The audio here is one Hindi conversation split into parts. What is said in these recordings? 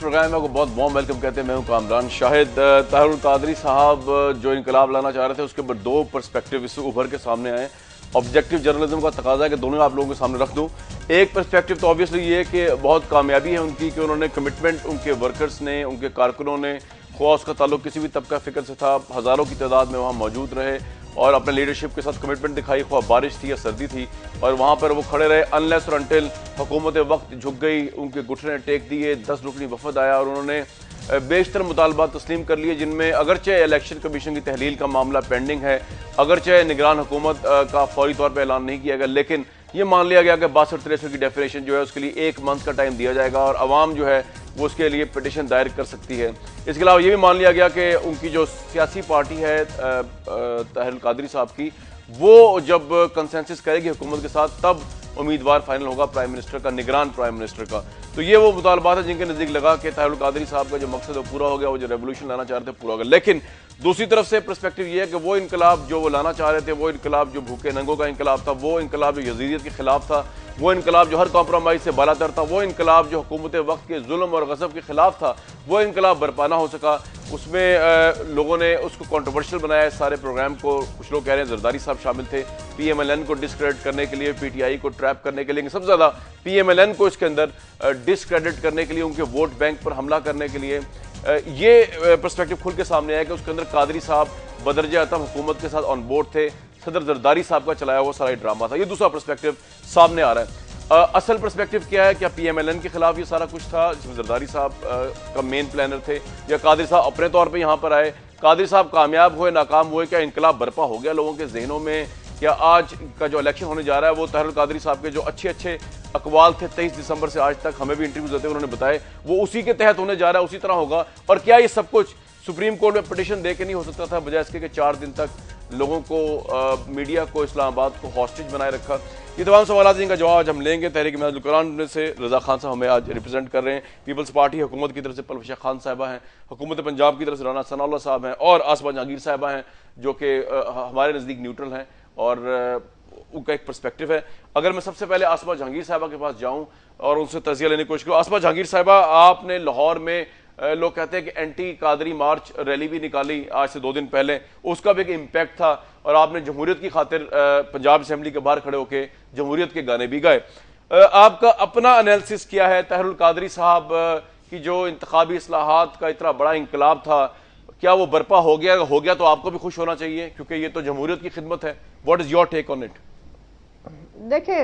प्रोग्राम में आपको बहुत वार्म वेलकम कहते हैं। मैं हूं कामरान शाहिद। ताहिरुल कादरी साहब जो इनकलाब लाना चाह रहे थे उसके ऊपर दो पर्सपेक्टिव इससे उभर के सामने आए। ऑब्जेक्टिव जर्नलिज्म का तकाजा है कि दोनों आप लोगों के सामने रख दूं। एक पर्सपेक्टिव तो ऑब्वियसली ये है कि बहुत कामयाबी है उनकी कि उन्होंने कमिटमेंट उनके वर्कर्स ने, उनके कारकुनों ने, ख्वाह उसका ताल्लुक किसी भी तबका फिक्र से था, हज़ारों की तादाद में वहाँ मौजूद रहे और अपने लीडरशिप के साथ कमिटमेंट दिखाई, ख्वाह बारिश थी या सर्दी थी, और वहाँ पर वो खड़े रहे अनलेस और अनटिल हुकूमत वक्त झुक गई, उनके घुटने टेक दिए, 10 रुकनी वफद आया और उन्होंने बेशतर मुतालबात तस्लीम कर लिए, जिनमें अगरचे इलेक्शन कमीशन की तहलील का मामला पेंडिंग है, अगरचे निगरान हुकूमत का फौरी तौर पर ऐलान नहीं किया गया, लेकिन ये मान लिया गया कि 62-63 की डेफिनेशन जो है उसके लिए 1 मंथ का टाइम दिया जाएगा और आवाम जो है वो उसके लिए पिटिशन दायर कर सकती है। इसके अलावा ये भी मान लिया गया कि उनकी जो सियासी पार्टी है ताहिरुल कादरी साहब की, वो जब कंसेंसस करेगी हुकूमत के साथ तब उम्मीदवार फाइनल होगा प्राइम मिनिस्टर का, निगरान प्राइम मिनिस्टर का। तो ये वो मुतालबात है जिनके नज़दीक लगा कि ताहिरुल कादरी साहब का जो मकसद है वो पूरा हो गया, वो जो रेवोल्यूशन लाना चाह रहे थे पूरा हो गया। लेकिन दूसरी तरफ से पर्सपेक्टिव ये है कि वो इनकलाब जो वो लाना चाह रहे थे, वो इनकलाब जो भूखे नंगों का इनकलाब था, वो इनकलाब जो यजीदियत के खिलाफ था, वो इनकलाब जो हर कॉम्प्रोमाइज़ से बालातर था, वो इनकलाब जो हुकूमत वक्त के जुल्म और गज़ब के खिलाफ था, वो इनकलाब बरपा ना हो सका। उसमें लोगों ने उसको कॉन्ट्रोवर्शियल बनाया है सारे प्रोग्राम को। कुछ लोग कह रहे हैं जरदारी साहब शामिल थे PMLN को डिस्क्रेडिट करने के लिए, PTI को ट्रैप करने के लिए, सबसे ज़्यादा PMLN को इसके अंदर डिस्क्रेडिट करने के लिए, उनके वोट बैंक पर हमला करने के लिए। ये पर्सपेक्टिव खुल के सामने आया कि उसके अंदर कादरी साहब बदरजा आतम हुकूमत के साथ ऑन बोर्ड थे, सदर जरदारी साहब का चलाया हुआ सारा ड्रामा था। ये दूसरा पर्सपेक्टिव सामने आ रहा है। असल पर्सपेक्टिव क्या है? क्या PMLN के खिलाफ ये सारा कुछ था जिसमें जरदारी साहब का मेन प्लानर थे, या कादरी साहब अपने तौर पे यहाँ पर आए? कादरी साहब कामयाब हुए, नाकाम हुए? क्या इनकलाब बर्पा हो गया लोगों के जहनों में? या आज का जो इलेक्शन होने जा रहा है वो ताहिरुल कादरी साहब के जो अच्छे अच्छे अकवाल थे 23 दिसंबर से आज तक, हमें भी इंटरव्यू देते उन्होंने बताए, वो उसी के तहत होने जा रहा है, उसी तरह होगा? और क्या ये सब कुछ सुप्रीम कोर्ट में पिटिशन दे के नहीं हो सकता था, बजाय इसके कि 4 दिन तक लोगों को, मीडिया को, इस्लामाबाद को हॉस्टेज बनाए रखा? ये तमाम सवाल जिनका जवाब आज हम लेंगे। तहरीक मिनाजुल कुरान से रजा खान साहब हमें आज रिप्रेजेंट कर रहे हैं, पीपल्स पार्टी हुकूमत की तरफ से परवेश खान साहिबा हैं, हुकूमत पंजाब की तरफ से राना सनाउल्लाह साहब हैं, और आसमा जहांगीर साहिबा हैं जो कि हमारे नज़दीक न्यूट्रल हैं और उनका एक पर्सपेक्टिव है। अगर मैं सबसे पहले आसमा जहांगीर साहिबा के पास जाऊँ और उनसे तजिया लेने की कोशिश करूँ। आसमा जहांगीर साहिबा, आपने लाहौर में लोग कहते हैं कि एंटी कादरी मार्च रैली भी निकाली आज से 2 दिन पहले, उसका भी एक इम्पैक्ट था और आपने जमहूरियत की खातिर पंजाब असेंबली के बाहर खड़े होकर जमहूरियत के गाने भी गाए। आपका अपना एनालिसिस क्या है? ताहिरुल कादरी साहब की जो इंतखाबी इस्लाहात का इतना बड़ा इनकलाब था, क्या वो बर्पा हो गया? हो गया तो आपको भी खुश होना चाहिए क्योंकि ये तो जमहूरियत की खिदमत है। What is your take on it? देखिए,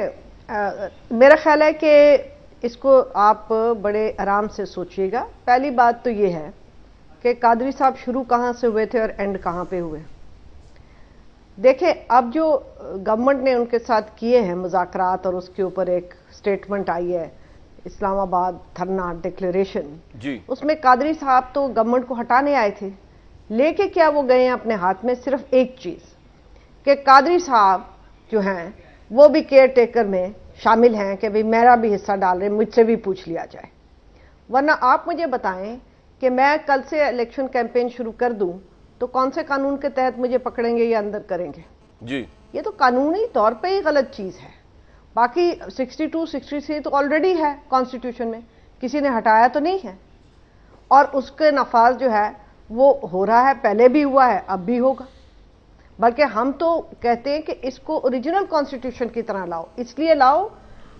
मेरा ख्याल है कि इसको आप बड़े आराम से सोचिएगा। पहली बात तो ये है कि कादरी साहब शुरू कहाँ से हुए थे और एंड कहाँ पे हुए। देखिए, अब जो गवर्नमेंट ने उनके साथ किए हैं मुज़ाकरात और उसके ऊपर एक स्टेटमेंट आई है इस्लामाबाद धरना डिक्लेरेशन जी, उसमें कादरी साहब तो गवर्नमेंट को हटाने आए थे, लेके क्या वो गए हैं अपने हाथ में सिर्फ एक चीज़ कि कादरी साहब जो हैं वो भी केयर टेकर में शामिल हैं कि भाई मेरा भी हिस्सा डाल रहे, मुझसे भी पूछ लिया जाए। वरना आप मुझे बताएं कि मैं कल से इलेक्शन कैंपेन शुरू कर दूं तो कौन से कानून के तहत मुझे पकड़ेंगे या अंदर करेंगे जी? ये तो कानूनी तौर पे ही गलत चीज़ है। बाकी 62, 63 तो ऑलरेडी है कॉन्स्टिट्यूशन में, किसी ने हटाया तो नहीं है, और उसके नफाज जो है वो हो रहा है, पहले भी हुआ है, अब भी होगा। बल्कि हम तो कहते हैं कि इसको ओरिजिनल कॉन्स्टिट्यूशन की तरह लाओ, इसलिए लाओ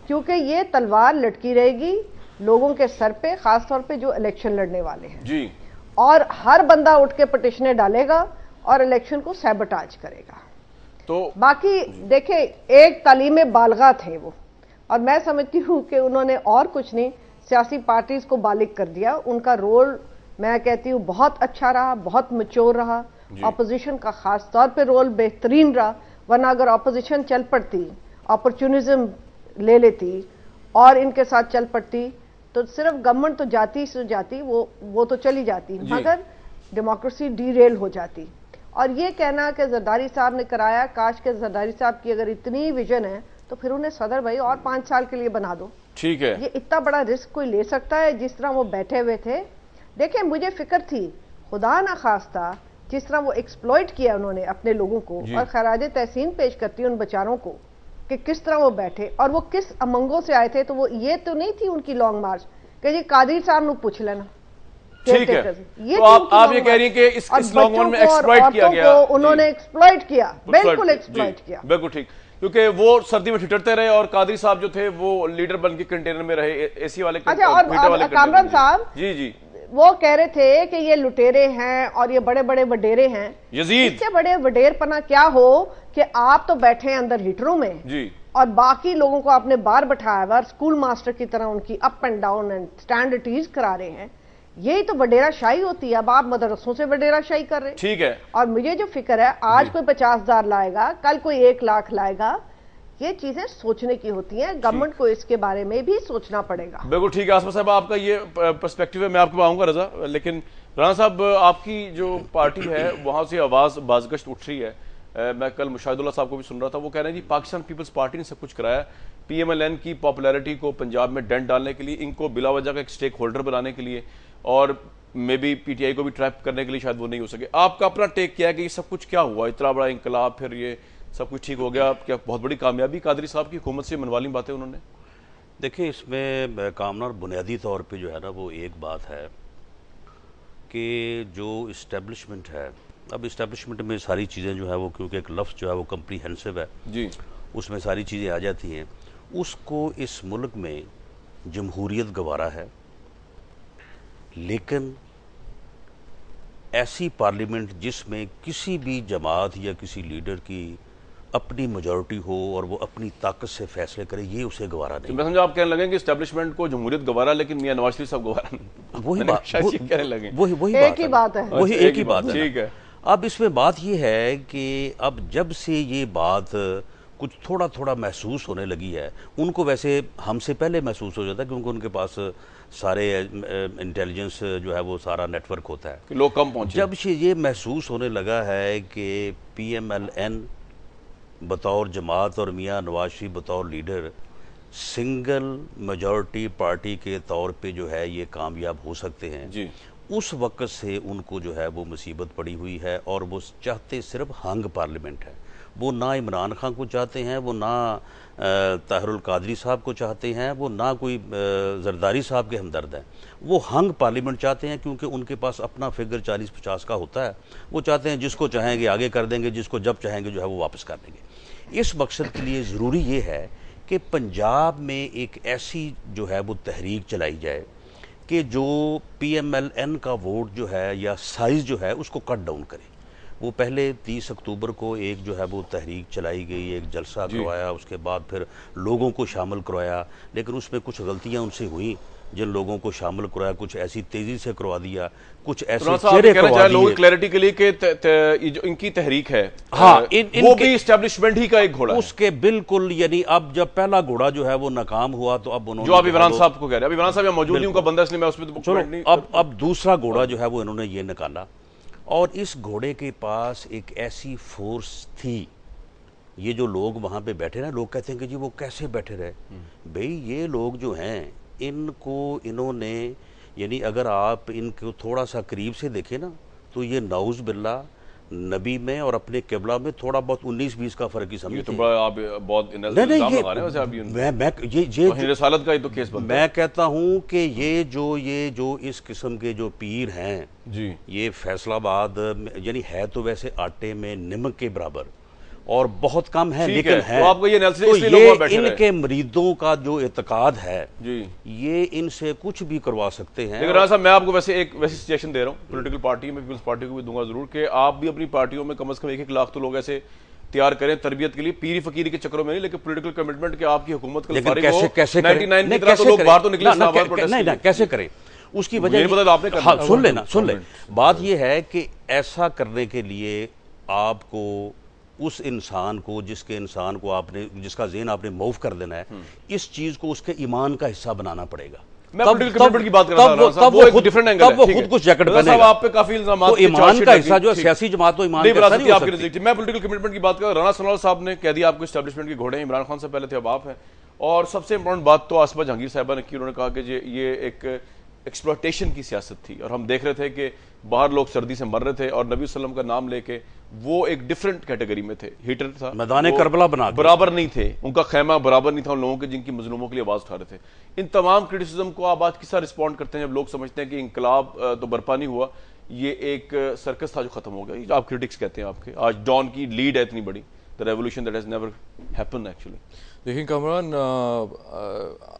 क्योंकि ये तलवार लटकी रहेगी लोगों के सर पे, खास तौर पे जो इलेक्शन लड़ने वाले हैं जी, और हर बंदा उठ के पिटिशनें डालेगा और इलेक्शन को सैबोटाज करेगा। तो बाकी देखे, एक तालीम बालगा थे वो, और मैं समझती हूँ कि उन्होंने और कुछ नहीं, सियासी पार्टीज को बालिग कर दिया। उनका रोल मैं कहती हूँ बहुत अच्छा रहा, बहुत मैच्योर रहा। ऑपोजिशन का खास तौर पे रोल बेहतरीन रहा, वरना अगर ऑपोजिशन चल पड़ती, अपॉर्चुनिज्म ले लेती और इनके साथ चल पड़ती तो सिर्फ गवर्नमेंट तो जाती सो जाती, वो तो चली जाती, मगर डेमोक्रेसी डीरेल हो जाती। और ये कहना कि जरदारी साहब ने कराया, काश के जरदारी साहब की अगर इतनी विजन है तो फिर उन्हें सदर भाई और 5 साल के लिए बना दो, ठीक है। ये इतना बड़ा रिस्क कोई ले सकता है जिस तरह वो बैठे हुए थे? देखिए, मुझे फिक्र थी, खुदा ना खास्ता जिस तरह वो एक्सप्लॉइट किया उन्होंने अपने लोगों को, और खराज तहसीन पेश करती उन बेचारों को कि किस तरह वो बैठे और वो किस अमंगों से आए थे। तो वो ये तो नहीं थी उनकी लॉन्ग मार्च कि जी कादरी साहब नु पूछ लेना। ठीक है, तो आप ये कह रही हैं कि इस लॉन्ग रन में एक्सप्लॉइट किया गया, उन्होंने एक्सप्लॉइट किया, बिल्कुल एक्सप्लॉइट किया, बिल्कुल ठीक, क्योंकि वो सर्दी में ठिठुरते रहे और कादरी साहब जो थे वो लीडर बन के कंटेनर में रहे, एसी वाले। अच्छा, और कामरान साहब जी वो कह रहे थे कि ये लुटेरे हैं और ये बड़े बड़े वडेरे हैं। यजीद, इससे बड़े वडेरपना क्या हो कि आप तो बैठे हैं अंदर हीटरों में जी, और बाकी लोगों को आपने बाहर बैठाया हुआ, स्कूल मास्टर की तरह उनकी अप एंड डाउन एंड स्टैंडर्डीज करा रहे हैं। यही तो वडेरा शाही होती है। अब आप मदरसों से वडेरा शाही कर रहे हैं। ठीक है, और मुझे जो फिक्र है, आज कोई 50,000 लाएगा, कल कोई 1 लाख लाएगा, ये चीजें सोचने की होती हैं। गवर्नमेंट को इसके बारे में भी सोचना पड़ेगा। बिल्कुल ठीक है आसमा साहब, आपका ये पर्सपेक्टिव है, मैं आपको आऊंगा रजा, लेकिन राणा साहब आपकी जो पार्टी है वहां से आवाज बाजगश्त उठ रही है। मैं कल मुशाहिदुल्लाह साहब को भी सुन रहा था, वो कह रहे हैं जी पाकिस्तान पीपल्स पार्टी ने सब कुछ कराया PMLN की पॉपुलैरिटी को पंजाब में डेंट डालने के लिए, इनको बिला वजह का एक स्टेक होल्डर बनाने के लिए, और मे बी PTI को भी ट्रैप करने के लिए शायद वो नहीं हो सके। आपका अपना टेक क्या है कि ये सब कुछ क्या हुआ, इतना बड़ा इंकलाब, फिर ये सब कुछ ठीक हो गया, क्या बहुत बड़ी कामयाबी कादरी साहब की हुकूमत से मनवाली बातें उन्होंने? देखिए, इसमें कामना बुनियादी तौर पे जो है ना, वो एक बात है कि जो इस्टेब्लिशमेंट है, अब इस्टेब्लिशमेंट में सारी चीज़ें जो है वो, क्योंकि एक लफ्ज़ जो है वो कम्प्रीहेंसिव है जी, उसमें सारी चीज़ें आ जाती हैं। उसको इस मुल्क में जमहूरियत गवारा है, लेकिन ऐसी पार्लियामेंट जिसमें किसी भी जमात या किसी लीडर की अपनी मेजॉरिटी हो और वो अपनी ताकत से फैसले करे, ये उसे गवारा नहीं। तो मैं समझा आप कहने लगे कि एस्टेब्लिशमेंट को जमहूरियत गवारा, लेकिन मियां नवाज शरीफ साहब गवारा नहीं। वही बात कहने लगे, वही एक ही बात है, वही एक ही बात है। ठीक है, अब इसमें बात ये है कि अब जब से ये बात कुछ थोड़ा थोड़ा महसूस होने लगी है, उनको वैसे हमसे पहले महसूस हो जाता है क्योंकि उनके पास सारे इंटेलिजेंस जो है वो सारा नेटवर्क होता है कि लोग कम पहुंचे। जब से ये महसूस होने लगा है कि PMLN बतौर जमात और मियां नवाज शरीफ बतौर लीडर सिंगल मेजॉरिटी पार्टी के तौर पे जो है ये कामयाब हो सकते हैं जी, उस वक्त से उनको जो है वो मुसीबत पड़ी हुई है। और वो चाहते सिर्फ हंग पार्लियामेंट है, वो ना इमरान खान को चाहते हैं, वो ना ताहिरुल कादरी साहब को चाहते हैं, वो ना कोई जरदारी साहब के हमदर्द हैं। वो हंग पार्लियामेंट चाहते हैं क्योंकि उनके पास अपना फिगर 40-50 का होता है। वो चाहते हैं जिसको चाहेंगे आगे कर देंगे, जिसको जब चाहेंगे जो है वो वापस कर देंगे। इस मकसद के लिए ज़रूरी ये है कि पंजाब में एक ऐसी जो है वो तहरीक चलाई जाए कि जो PMLN का वोट जो है या साइज़ जो है उसको कट डाउन करे। वो पहले 30 अक्टूबर को एक जो है वो तहरीक चलाई गई, एक जलसा करवाया, उसके बाद फिर लोगों को शामिल करवाया, लेकिन उसमें कुछ गलतियां उनसे हुई। जिन लोगों को शामिल करवाया कुछ ऐसी तेजी से करवा दिया, कुछ ऐसे चेहरे करवा दिए। लोगों क्लैरिटी के लिए कि जो इनकी तहरीक है, हाँ, वो भी एस्टेब्लिशमेंट ही का एक घोड़ा उसके बिल्कुल, यानी अब जब पहला घोड़ा जो है वो नाकाम हुआ तो अब उन्होंने, जो आप इमरान साहब को कह रहे हैं, अब इमरान साहब मौजूद नहीं, उनका बंदा, इसलिए मैं उसमें तो चलो अब दूसरा घोड़ा जो है वो इन्होंने ये निकाला। और इस घोड़े के पास एक ऐसी फोर्स थी, ये जो लोग वहां पे बैठे ना, लोग कहते हैं कि जी वो कैसे बैठे रहे। भाई ये लोग जो हैं इनको इन्होंने, यानी अगर आप इनको थोड़ा सा करीब से देखें ना तो ये नाउज बिल्ला नबी में और अपने किबला में थोड़ा बहुत 19-20 का फर्क ही समझते हैं। तो बड़ा आप बहुत मैं कहता हूं कि ये जो इस किस्म के जो पीर हैं जी, ये फैसलाबाद यानी है तो वैसे आटे में नमक के बराबर और बहुत कम है, लेकिन है। तो आपको ये तो ये इनके मरीदों का जो एतकाद है जी, ये इनसे कुछ भी करवा सकते हैं। लेकिन राणा साहब, मैं आपको वैसे सजेशन दे रहा हूँ पॉलिटिकल पार्टी में, पीपल्स पार्टी को भी दूंगा जरूर, कि आप भी अपनी पार्टियों में कम से कम 1-1 लाख तो लोग ऐसे तैयार करें तरबियत के लिए, पीरी फकीरी के चक्करों में नहीं, लेकिन पॉलिटिकल कमिटमेंट के आपकी हुकूमत का कैसे करें उसकी वजह आपने सुन ले। बात यह है कि ऐसा करने के लिए आपको उस इंसान को, जिसका ज़हन आपने मूव कर देना है, इस चीज को उसके ईमान का हिस्सा बनाना पड़ेगा। मैं पॉलिटिकल कमिटमेंट की बात कर रहा था, वो एक डिफरेंट एंगल है। तब वो खुद कुछ जैकेट पहनेगा। आप पे काफी इल्जाम, तो ईमान का हिस्सा जो सियासी जमात तो ईमान का हिस्सा नहीं हो सकती। मैं पॉलिटिकल कमिटमेंट की बात कर रहा हूं। राणा सनोवाल साहब ने कह दिया आपको एस्टेब्लिशमेंट के घोड़े हैं, इमरान खान से पहले थे, अब आप हैं। और सबसे इंपॉर्टेंट बात तो आसमा जहांगीर साहबा ने की, उन्होंने कहा कि ये एक एक्सप्लॉयटेशन की सियासत थी, और हम देख रहे थे कि बाहर लोग सर्दी से मर रहे थे और नबी वसल्लम का नाम लेके वो एक डिफरेंट कैटेगरी में थे। हीटर था, मैदान करबला बना बराबर नहीं थे, उनका खैमा बराबर नहीं था उन लोगों के जिनकी मजलूमों के लिए आवाज उठा रहे थे। इन तमाम क्रिटिसिज्म को आप आज किस तरह रिस्पॉन्ड करते हैं जब लोग समझते हैं कि इंकलाब तो बर्पा नहीं हुआ, ये एक सर्कस था जो खत्म हो गया? ये आप क्रिटिक्स कहते हैं आपके, आज डॉन की लीड है इतनी बड़ी, the revolution that has never happened actually. देखिए कामरान,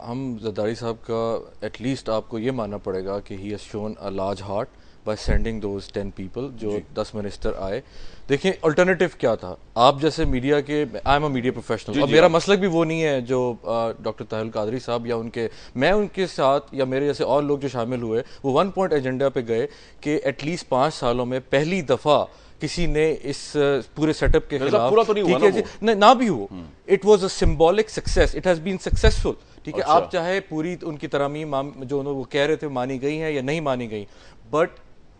हम जरदारी साहब का एटलीस्ट आपको ये मानना पड़ेगा कि he has shown a large heart by sending those 10 people, जो 10 मिनिस्टर आए। देखिए अल्टरनेटिव क्या था? आप जैसे मीडिया के, I am a media professional, और मेरा मसलक भी वो नहीं है जो डॉक्टर ताहिरुल कादरी साहब या उनके, मैं उनके साथ या मेरे जैसे और लोग जो शामिल हुए वो 1 पॉइंट एजेंडा पे गए कि एटलीस्ट 5 सालों में पहली दफ़ा किसी ने इस पूरे सेटअप के खिलाफ, पूरा तो नहीं हुआ ना, ना भी हो, it was a symbolic success, it has been successful. ठीक है, आप चाहे पूरी उनकी तरामीम जो वो कह रहे थे मानी गई हैं या नहीं मानी गई, बट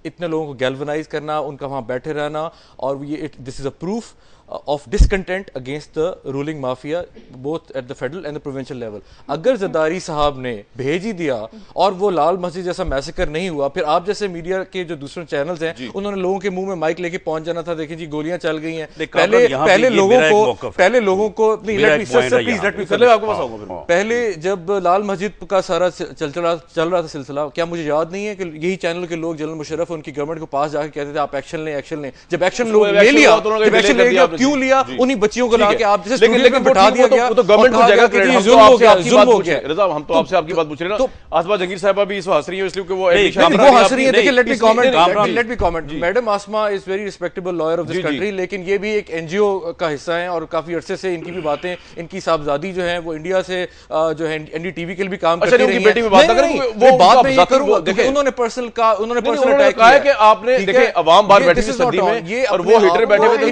इतने लोगों को गैल्वनाइज करना, उनका वहां बैठे रहना, और ये this is a proof of discontent against the ruling mafia both at the federal and the provincial level. अगर जरदारी साहब ने भेज ही दिया और वो लाल मस्जिद जैसा मैसेकर नहीं हुआ, फिर आप जैसे मीडिया के जो दूसरे चैनल्स हैं उन्होंने लोगों के मुंह में माइक लेके पहुंच जाना था, देखिए जी गोलियां चल गई हैं। पहले जब लाल मस्जिद का सारा चल रहा था सिलसिला, क्या मुझे याद नहीं है कि यही चैनल के लोग जनरल मुशर्रफ उनकी गवर्नमेंट को पास जाकर कहते थे आप एक्शन लें, एक्शन लें। जब एक्शन लोग ले लिया, जब एक्शन ले लिया, क्यों लिया? उन्हीं बच्चियों को लाके आप जैसे स्टूडियो में बिठा दिया गया, वो तो गवर्नमेंट को जाएगा कि जुल्म हो गया, जुल्म हो गया। रज़ा, हम तो आपसे आपकी बात पूछ रहे हैं ना। आसमा जंगीर साहिबा भी इस हंस रही है इसलिए कि वो हंस रही है। देखिए let me comment, madam Asma is very respectable lawyer of this country, लेकिन ये भी एक एनजीओ का हिस्सा है और काफी अरसे से इनकी भी बातें, इनकी साहबजादी जो है वो इंडिया से जो है एनडीटीवी के लिए भी काम करती रही है। वो बात मैं ये करूंगा, देखिए उन्होंने पर्सनल अटैक किया कि आपने देखे अवाम बाहर बैठी थी सर्दी में और वो हीटर बैठे हुए थे।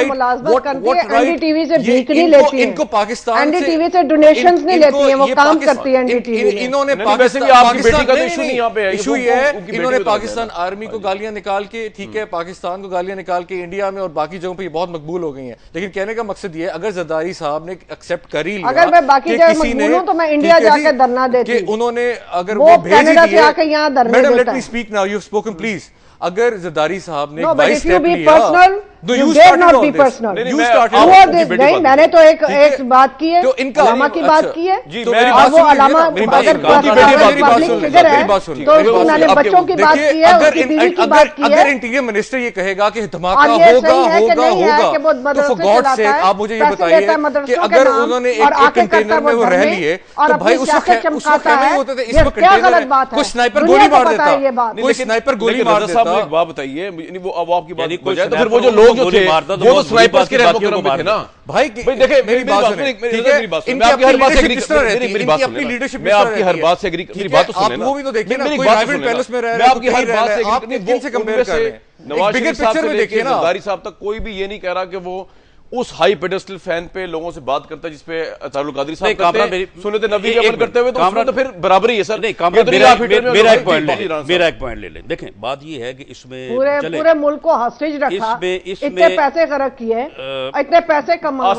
एनडीटीवी से भीख नहीं लेती है, इनको पाकिस्तान एनडीटीवी से डोनेशंस नहीं लेती है, वो काम करती है एनडीटीवी। इन्होंने वैसे भी आपकी बेटी का तो इशू नहीं यहाँ पे है, इशू ये है इन्होंने पाकिस्तान आर्मी को गालियां निकाल के, ठीक है, पाकिस्तान को गालियां निकाल के इंडिया में और बाकी जगहों पे ये बहुत मकबूल हो गई हैं। लेकिन कहने का मकसद ये है, अगर जरदारी साहब ने एक्सेप्ट कर ही लिया, अगर मैं बाकी जगह मकबूल हूं तो मैं इंडिया जाकर धरना देती, उन्होंने अगर वो कनाडा से आकर यहाँ धरना देता है। Madam let me speak now, you have spoken please. अगर जरदारी साहब ने बाई स्टेप लिया, You dare not be personal. You started. Who are this? नहीं, मैंने तो एक बात की है, अलामा की बात की है, और वो अलामा अगर पब्लिक फिगर है तो उन्होंने बच्चों की बात की है, उसकी बीवी की बात की है। अगर इंटीरियर मिनिस्टर ये कहेगा कि धमाका होगा, तो फॉर गॉड सेक आप मुझे ये बताइए कि अगर उन्होंने एक कंटेनर में वो रह लिए तो भाई उसको कहना ही होता था इसको कंटेनर, कोई स्नाइपर गोली मार देता, कोई स्नाइपर गोली मार देता। एक बात बताइए, वो आपकी बात हो जाए तो फिर वो जो लोग जो थे वो तो स्नाइपर्स के रहमो करम में थे ना। भाई देखिए मेरी बात सुनिए, मेरी बात सुनिए, मैं आपकी हर बात से एग्री करता हूं, मेरी बात सुनिए, मैं आपकी हर बात से एग्री, मेरी बात तो सुनिए ना। आप वो भी तो देखिए ना, कोई प्राइवेट पैलेस में रह रहा है, मैं आपकी हर बात से आप किन से कंपेयर कर रहे हैं? नवाज शरीफ साहब से लेके जरदारी साहब तक कोई भी ये नहीं कह रहा कि वो उस हाई पेडेस्टल फैन पे लोगों से बात करता है जिसपे तारुल कादरी साहब करते हैं, सुन्नत नबी के अमल करते हुए, तो उसमें तो फिर बराबरी है सर। मेरा एक पॉइंट ले लें। देखें बात ये है कि इसमें पूरे मुल्क को हॉस्टेज रखा, इतने पैसे खर्च किए, इतने पैसे कमा, और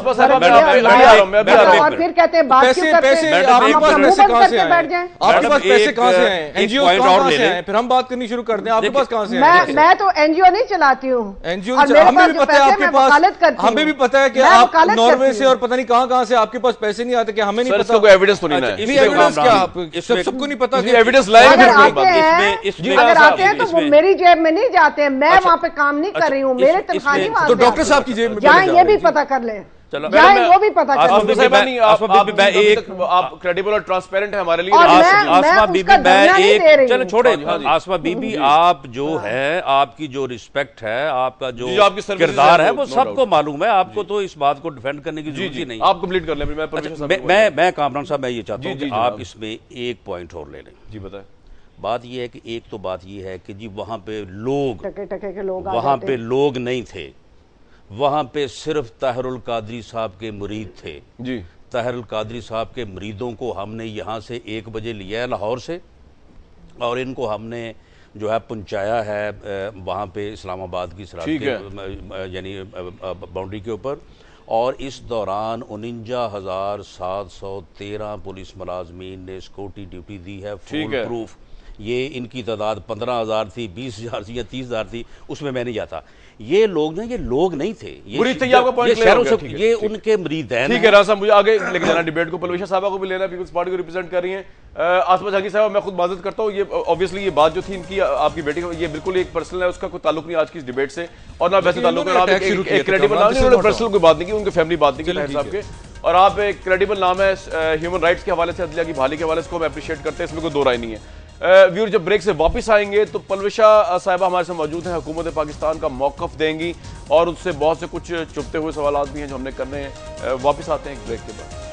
फिर कहते हैं बात क्यों करते हैं, आपके पास पैसे कहां से हैं? एनजीओ कहां से हैं? फिर हम बात करनी शुरू कर दें, आपके पास कहां से हैं? मैं तो एनजीओ नहीं चलाती हूँ, एनजीओ हमें भी पता है आपके पास, हमें भी पता है कि आप नॉर्वे से और पता नहीं कहां से आपके पास पैसे नहीं आते, कि हमें नहीं पता। कोई एविडेंस तो नहीं है, एविडेंस क्या आप सबको नहीं पता? एविडेंस लाएंगे। अगर आते हैं तो वो मेरी जेब में नहीं जाते हैं, मैं वहां पे काम नहीं कर रही हूँ, मेरे तनख्वाह नहीं मांगते। तो डॉक्टर साहब की जेब में जाएं, ये भी पता कर लें, वो भी पता आप क्रेडिबल और ट्रांसपेरेंट है हमारे लिए। आसमा बीबी, मैं एक चलो छोड़े, आसमा बीबी आप जो है, आपकी जो रिस्पेक्ट है, आपका जो किरदार है वो सबको मालूम है, आपको तो इस बात को डिफेंड करने की जरूरत ही नहीं। आप कंप्लीट कर लें। मैं कामरान साहब मैं ये चाहता हूँ कि आप इसमें एक पॉइंट और ले लें। जी बताएं। बात ये है कि एक तो बात ये है कि जी वहां पे लोग, टके के लोग वहां पे लोग नहीं थे, वहां पे सिर्फ ताहिरुल कादरी साहब के मुरीद थे जी। ताहिरुल कादरी साहब के मुरीदों को हमने यहाँ से 1 बजे लिया है लाहौर से, और इनको हमने जो है पहुँचाया है वहाँ पे इस्लामाबाद की सराहत यानी बाउंड्री के ऊपर, और इस दौरान 49,713 पुलिस मुलाजमीन ने सिक्योरिटी ड्यूटी दी है, फुल प्रूफ। ये इनकी तादाद 15,000 थी, 20,000 थी या 30,000 थी, उसमें मैं नहीं जाता। ये लोग ना, ये लोग नहीं थे, ये शहरों से, ये उनके मरीदैन। ठीक है राजा साहब, मुझे आगे लेके जाना डिबेट को। परवेशा साहबा को भी लेना, पीपल्स पार्टी को रिप्रेजेंट कर रही हैं। आसमा जहांगीर साहब, मैं खुद माजरत करता हूँ, ये ऑब्वियसली ये बात जो थी इनकी आपकी बेटी का, ये बिल्कुल एक पर्सनल है, उसका कोई ताल्लुक नहीं आज की इस डिबेट से, और ना वैसे ताल्लुक है, क्रेडिबल नाम नहीं, पर्सनल कोई बात नहीं की, उनकी फैमिली बात नहीं की साहब के, और आप एक क्रेडिबल नाम है ह्यूमन राइट्स के हवाले से, अदलिया की बहाली के हवाले से, हम अप्रिशिएट करते हैं, इसमें कोई दो राय नहीं है। व्यूअर जब ब्रेक से वापस आएंगे तो परवेशा साहिबा हमारे साथ मौजूद हैं, हुकूमत पाकिस्तान का मौक़िफ़ देंगी और उससे बहुत से कुछ चुभते हुए सवाल भी हैं जो हमने करने हैं। वापस आते हैं एक ब्रेक के बाद।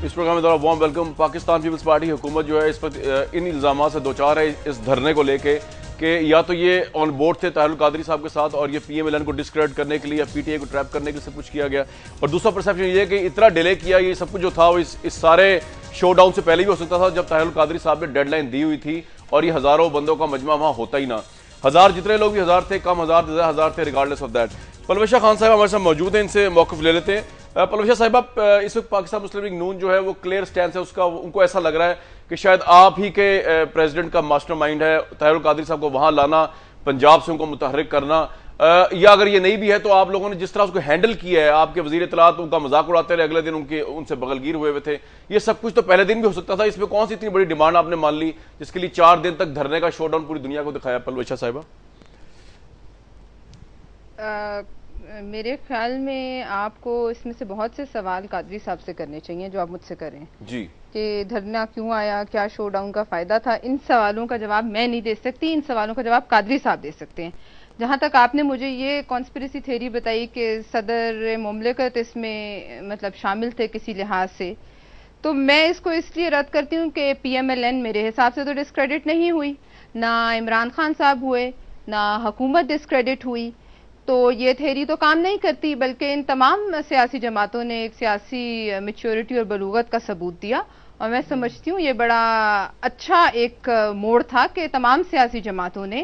इस प्रोग्राम में वार्म वेलकम। पाकिस्तान पीपल्स पार्टी हुकूमत जो है इस पर इन इल्जाम से दो चार है इस धरने को लेके कि या तो ये ऑन बोर्ड थे ताहिरुल कादरी साहब के साथ और ये पीएमएलएन को डिस्क्रेडिट करने के लिए या पीटीआई को ट्रैप करने के लिए सब कुछ किया गया, और दूसरा परसेप्शन ये है कि इतना डिले किया, ये सब कुछ जो था वो इस सारे शो डाउन से पहले भी हो सकता था जब ताहिरुल कादरी साहब ने डेडलाइन दी हुई थी, और ये हजारों बंदों का मजमा वहां होता ही ना। हजार जितने लोग भी हजार थे, कम हजार थे, रिगार्डलेस ऑफ दैट। परवेशा खान साहब हमारे साथ मौजूद हैं, इनसे मौक़िफ़ ले लेते हैं। परवेशा साहिबा, इस वक्त पाकिस्तान मुस्लिम लीग नून जो है वो क्लियर स्टैंड है उसका, उनको ऐसा लग रहा है कि शायद आप ही के प्रेसिडेंट का मास्टरमाइंड है ताहिरुल कादरी साहब को वहां लाना, पंजाब से उनको मुतहर्रिक करना, या अगर ये नहीं भी है तो आप लोगों ने जिस तरह उसको हैंडल किया है, आपके वजीर इत्तलात उनका मजाक उड़ाते रहे, अगले दिन उनसे बगलगीर हुए थे, ये सब कुछ तो पहले दिन भी हो सकता था। इसमें कौन सी इतनी बड़ी डिमांड आपने मान ली जिसके लिए 4 दिन तक धरने का शोडाउन पूरी दुनिया को दिखाया? परवेशा साहिबा, मेरे ख्याल में आपको इसमें से बहुत से सवाल कादरी साहब से करने चाहिए जो आप मुझसे करें जी, कि धरना क्यों आया, क्या शो डाउन का फायदा था। इन सवालों का जवाब मैं नहीं दे सकती, इन सवालों का जवाब कादरी साहब दे सकते हैं। जहां तक आपने मुझे ये कॉन्स्पिरेसी थ्योरी बताई कि सदर मुमलिकत इसमें मतलब शामिल थे किसी लिहाज से, तो मैं इसको इसलिए रद्द करती हूँ कि पीएमएलएन मेरे हिसाब से तो डिस्क्रेडिट नहीं हुई, ना इमरान खान साहब हुए, ना हुकूमत डिस्क्रेडिट हुई, तो ये थ्योरी तो काम नहीं करती, बल्कि इन तमाम सियासी जमातों ने एक सियासी मैच्योरिटी और बलूगत का सबूत दिया। और मैं समझती हूँ ये बड़ा अच्छा एक मोड़ था कि तमाम सियासी जमातों ने,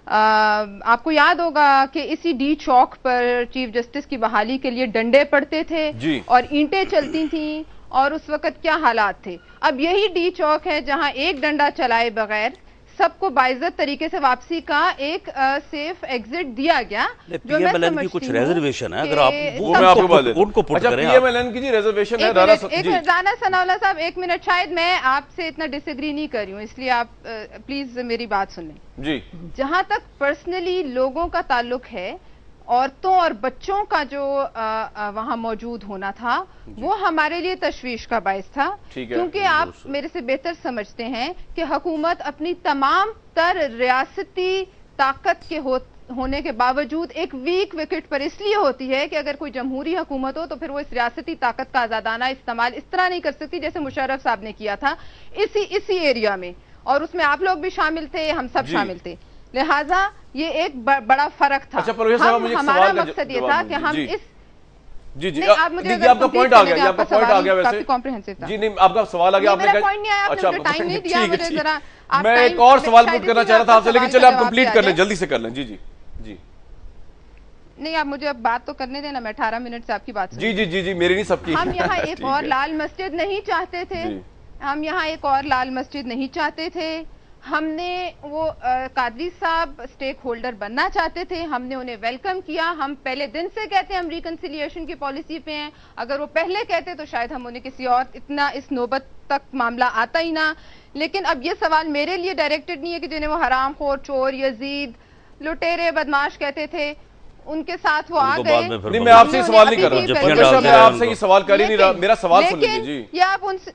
आपको याद होगा कि इसी डी चौक पर चीफ जस्टिस की बहाली के लिए डंडे पड़ते थे और ईंटें चलती थीं, और उस वक्त क्या हालात थे। अब यही डी चौक है जहां एक डंडा चलाए बगैर सबको बाइज्जत तरीके से वापसी का एक सेफ एग्जिट दिया गया। जो मैं समझती कुछ रिजर्वेशन है, अगर आप वो मैं आपको बात देता हूं। उनको पुट अच्छा, करें पीएमएलएन की जी रिजर्वेशन है। राना सनाउल्लाह साहब, एक मिनट, शायद मैं आपसे इतना डिसएग्री नहीं कर रही हूँ, इसलिए आप प्लीज मेरी बात सुन लें जी। जहां तक पर्सनली लोगों का ताल्लुक है, औरतों और बच्चों का जो वहां मौजूद होना था वो हमारे लिए तशवीश का बायस था, क्योंकि आप मेरे से बेहतर समझते हैं कि हुकूमत अपनी तमाम तर रियासती ताकत के होने के बावजूद एक वीक विकेट पर इसलिए होती है कि अगर कोई जमहूरी हुकूमत हो तो फिर वो इस रियासती ताकत का आजादाना इस्तेमाल इस तरह नहीं कर सकती जैसे मुशर्रफ साहब ने किया था इसी एरिया में, और उसमें आप लोग भी शामिल थे, हम सब शामिल थे, लिहाजा ये एक बड़ा फरक था। अच्छा, हमारा मकसद ये था कि हम इस जी आप मुझे आपका पॉइंट आ गया, आपका पॉइंट आ गया, वैसे कॉम्प्रिहेंसिव था। जी नहीं, आपका सवाल आ गया, आपने पॉइंट नहीं आया, आपने टाइम नहीं दिया मुझे जरा। मैं एक और सवाल पूछ करना चाह रहा था आपसे, लेकिन चलिए आप कंप्लीट कर लें, जल्दी से कर लें। जी जी जी नहीं, आप मुझे अब बात तो करने देना, मैं 18 मिनट से आपकी बात जी जी जी जी मेरी नहीं सबकी। हम यहाँ एक और लाल मस्जिद नहीं चाहते थे, हम यहाँ एक और लाल मस्जिद नहीं चाहते थे, हमने वो कादरी साहब स्टेक होल्डर बनना चाहते थे, हमने उन्हें वेलकम किया। हम पहले दिन से कहते हैं हम रिकंसिलिएशन की पॉलिसी पे हैं, अगर वो पहले कहते तो शायद हम उन्हें किसी और इतना इस नौबत तक मामला आता ही ना। लेकिन अब ये सवाल मेरे लिए डायरेक्टेड नहीं है कि जिन्हें वो हरामखोर, चोर, यजीद, लुटेरे, बदमाश कहते थे उनके साथ वो आ गए। नहीं, मैं आपसे सवाल नहीं कर रहा, मैं आपसे ये सवाल कर ही नहीं रहा, मेरा सवाल सुन लीजिए जी। या आप उनसे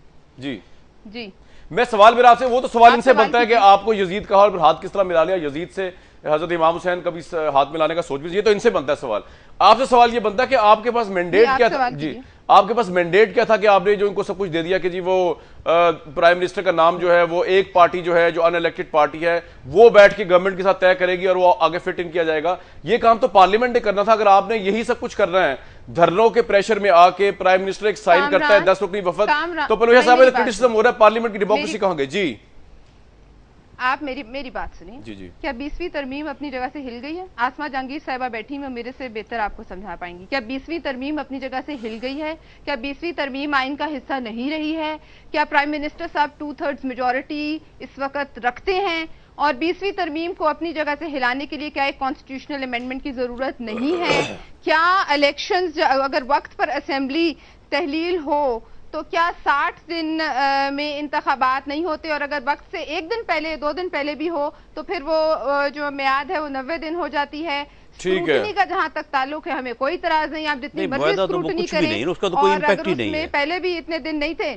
जी मैं सवाल मेरा आपसे, वो तो सवाल इनसे बनता है कि आपको यजीद कहा और फिर हाथ किस तरह मिला लिया, यजीद से हजरत इमाम हुसैन कभी हाथ मिलाने का सोच भी, ये तो इनसे बनता है सवाल। आपसे सवाल ये बनता है कि आपके पास मैंडेट क्या था जी, आपके पास मैंडेट क्या था कि आपने जो इनको सब कुछ दे दिया कि जी वो प्राइम मिनिस्टर का नाम जो है वो एक पार्टी जो है जो अनइलेक्टेड पार्टी है वो बैठ के गवर्नमेंट के साथ तय करेगी और वो आगे फिट इन किया जाएगा। ये काम तो पार्लियामेंट ने करना था। अगर आपने यही सब कुछ करना है, धरनों के प्रेशर में आके प्राइम मिनिस्टर एक साइन करता है 10 रुकनी वफद, तो परवेश साहब क्रिटिसिज्म हो रहा है पार्लियामेंट की डेमोक्रेसी कहां गई? जी आप मेरी बात सुनिए। जी जी। क्या 20वीं तरमीम अपनी जगह से हिल गई है? आसमा जहांगीर साहिबा बैठी में मेरे से बेहतर आपको समझा पाएंगी। क्या 20वीं तरमीम अपनी जगह से हिल गई है? क्या 20वीं तरमीम आइन का हिस्सा नहीं रही है? क्या प्राइम मिनिस्टर साहब 2/3 मेजोरिटी इस वक्त रखते हैं? और 20वीं तरमीम को अपनी जगह से हिलाने के लिए क्या एक कॉन्स्टिट्यूशनल अमेंडमेंट की जरूरत नहीं है? क्या इलेक्शंस अगर वक्त पर असेंबली तहलील हो तो क्या 60 दिन में इंतखाबात नहीं होते, और अगर वक्त से 1 दिन पहले 2 दिन पहले भी हो तो फिर वो जो मियाद है वो 90 दिन हो जाती है। स्क्रूटनी का जहां तक ताल्लुक है हमें कोई इतराज नहीं, आप जितनी मर्जी स्क्रूटनी करें, उसका तो कोई इम्पैक्ट ही नहीं है। पहले भी इतने दिन नहीं थे।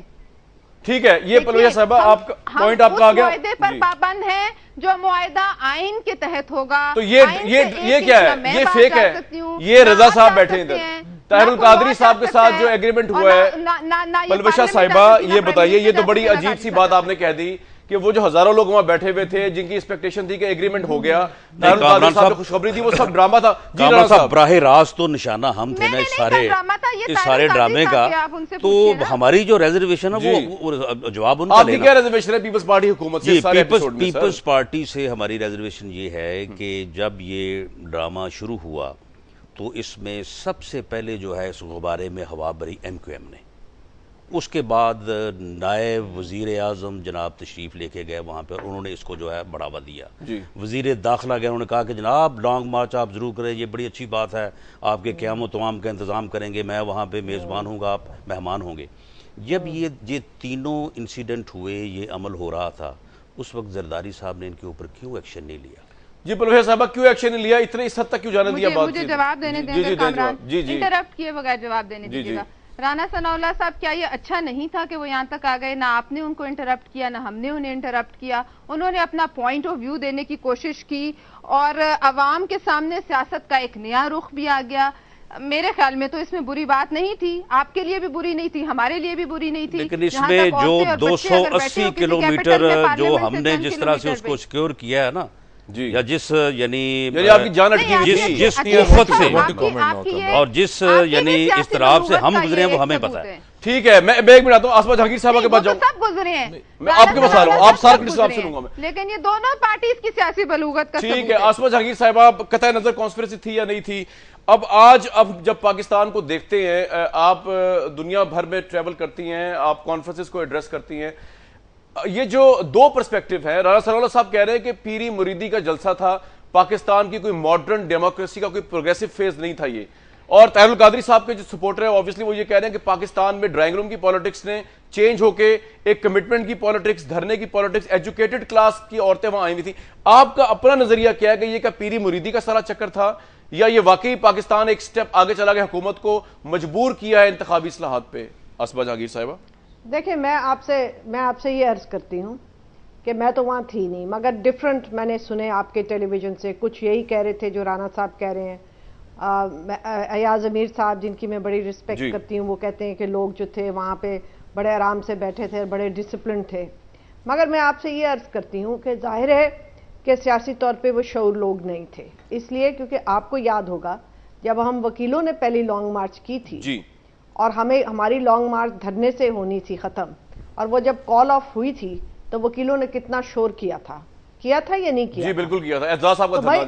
ठीक है, ये परवेज साहिबा आपका पॉइंट आपका आ गया। मुआहदे पर पाबंद है जो मुआहदा आइन के तहत होगा। तो ये क्या है? ये फेक है। ये रजा साहब बैठे इधर, ताहिरुल कादरी साहब के साथ जो एग्रीमेंट हुआ है, पलवशा साहिबा ये बताइए, ये तो बड़ी अजीब सी बात आपने कह दी कि वो जो हजारों लोग वहां बैठे हुए थे जिनकी एक्सपेक्टेशन थी कि एग्रीमेंट हो गया, ताहिरुल कादरी साहब को खुशखबरी थी, वो सब ड्रामा था। जी राणा साहब, बराह रास्त तो निशाना हम थे ना इस सारे ड्रामे का। तो हमारी जो रिजर्वेशन है वो जवाब उनका आपकी क्या रिजर्वेशन है पीपल्स पार्टी हुकूमत से? पीपल्स पार्टी से हमारी रिजर्वेशन ये है कि जब ये ड्रामा शुरू हुआ तो इसमें सबसे पहले जो है इस गुब्बारे में हवा भरी MQM ने। उसके बाद नायब वजीर आज़म जनाब तशरीफ लेके गए वहाँ पर, उन्होंने इसको जो है बढ़ावा दिया। वजीर दाखिला गए, उन्होंने कहा कि जनाब लॉन्ग मार्च आप ज़रूर करें, ये बड़ी अच्छी बात है, आपके क़याम व तमाम का इंतज़ाम करेंगे, मैं वहाँ पे मेज़बान हूँगा, आप मेहमान होंगे। जब ये तीनों इंसिडेंट हुए, ये अमल हो रहा था, उस वक्त जरदारी साहब ने इनके ऊपर क्यों एक्शन नहीं लिया? जी परवेज साहब, क्यों एक्शन नहीं लिया? इतने इस हद तक क्यों जाने दिया? बात मुझे जवाब देने देंगे कामरान, इंटरप्ट किए बगैर जवाब देने दीजिएगा। राना सनाउल्लाह साहब, क्या ये अच्छा नहीं था कि वो यहाँ तक आ गए? ना आपने उनको इंटरप्ट किया, ना हमने उन्हें इंटरप्ट किया। उन्होंने अपना पॉइंट ऑफ व्यू देने की कोशिश की और अवाम के सामने सियासत का एक नया रुख भी आ गया। मेरे ख्याल में तो इसमें बुरी बात नहीं थी, आपके लिए भी बुरी नहीं थी, हमारे लिए भी बुरी नहीं थी। लेकिन इसमें जो 280 किलोमीटर जो हमने जिस तरह से उसको सिक्योर किया है ना जी, या जिस यानी आपकी जान अटकी जिस कुव्वत से और जिस यानी इस तरह से हम गुजरे हैं वो हमें पता है। ठीक है, मैं एक मिनट आता हूँ, आसमा जहांगीर साहब के पास जाऊँ। सब गुजरे हैं, मैं आपके पास आ रहा हूँ, आप सारा क्रिटिसिज्म आपसे लूंगा मैं। लेकिन ये दोनों पार्टी की सियासी बलूगत का ठीक है। आसमा जहांगीर साहिबा, कतई नजर कॉन्स्पिरेसी थी या नहीं थी, अब जब पाकिस्तान को देखते हैं, आप दुनिया भर में ट्रेवल करती हैं, आप कॉन्फ्रेंसेस को एड्रेस करती हैं, ये जो दो पर्सपेक्टिव है, राना सनाउल्लाह साहब कह रहे हैं कि पीरी मुरीदी का जलसा था, पाकिस्तान की कोई मॉडर्न डेमोक्रेसी का कोई प्रोग्रेसिव फेज नहीं था ये। और ताहिरुल कादरी साहब के जो सपोर्टर है ऑब्वियसली वो ये कह रहे हैं कि पाकिस्तान में ड्राइंग रूम की पॉलिटिक्स ने चेंज होके एक कमिटमेंट की पॉलिटिक्स, धरने की पॉलिटिक्स, एजुकेटेड क्लास की औरतें वहां आई हुई थी। आपका अपना नजरिया क्या है कि ये क्या पीरी मुरीदी का सारा चक्कर था, या ये वाकई पाकिस्तान एक स्टेप आगे चला गया, हुकूमत को मजबूर किया है इंतखाबी इस्लाहात पे? आसमा जहांगीर साहिबा, देखिए, मैं आपसे ये अर्ज करती हूँ कि मैं तो वहाँ थी नहीं, मगर डिफरेंट मैंने सुने आपके टेलीविजन से, कुछ यही कह रहे थे जो राना साहब कह रहे हैं। अयाज अमीर साहब, जिनकी मैं बड़ी रिस्पेक्ट करती हूँ, वो कहते हैं कि लोग जो थे वहाँ पे बड़े आराम से बैठे थे, बड़े डिसिप्लिन थे। मगर मैं आपसे ये अर्ज करती हूँ कि जाहिर है कि सियासी तौर पे वो शऊर लोग नहीं थे, इसलिए क्योंकि आपको याद होगा जब हम वकीलों ने पहली लॉन्ग मार्च की थी जी, और हमारी लॉन्ग मार्च धरने से होनी थी ख़त्म, और वो जब कॉल ऑफ हुई थी तो वकीलों ने कितना शोर किया था या नहीं किया? जी बिल्कुल किया था। एजाज साहब का तो भाई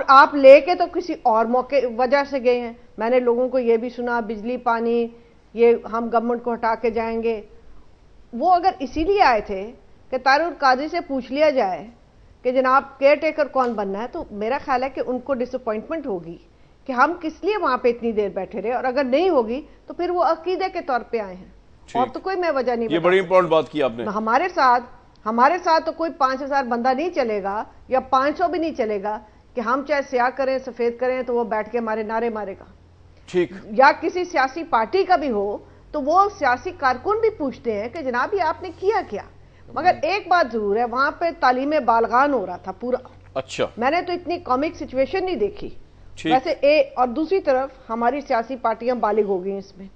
आप लेके तो किसी और मौके वजह से गए हैं। मैंने लोगों को ये भी सुना बिजली पानी ये हम गवर्नमेंट को हटा के जाएंगे। वो अगर इसीलिए आए थे कि ताहिरुल कादरी से पूछ लिया जाए कि जनाब केयर टेकर कौन बनना है, तो मेरा ख्याल है कि उनको डिसअपॉइंटमेंट होगी कि हम किस लिए वहां पे इतनी देर बैठे रहे, और अगर नहीं होगी तो फिर वो अकीदे के तौर पे आए हैं, और तो कोई मैं वजह नहीं। ये बड़ी इंपॉर्टेंट बात की आपने। हमारे साथ तो कोई 5000 बंदा नहीं चलेगा या 500 भी नहीं चलेगा कि हम चाहे स्याह करें सफेद करें तो वो बैठ के हमारे नारे मारेगा। ठीक, या किसी सियासी पार्टी का भी हो तो वो सियासी कारकुन भी पूछते हैं कि जनाब ये आपने किया क्या। मगर एक बात जरूर है, वहां पे तालीम बालगान हो रहा था पूरा। अच्छा, मैंने तो इतनी कॉमिक सिचुएशन नहीं देखी वैसे। और दूसरी तरफ हमारी सियासी पार्टियां बालिग हो गई इसमें,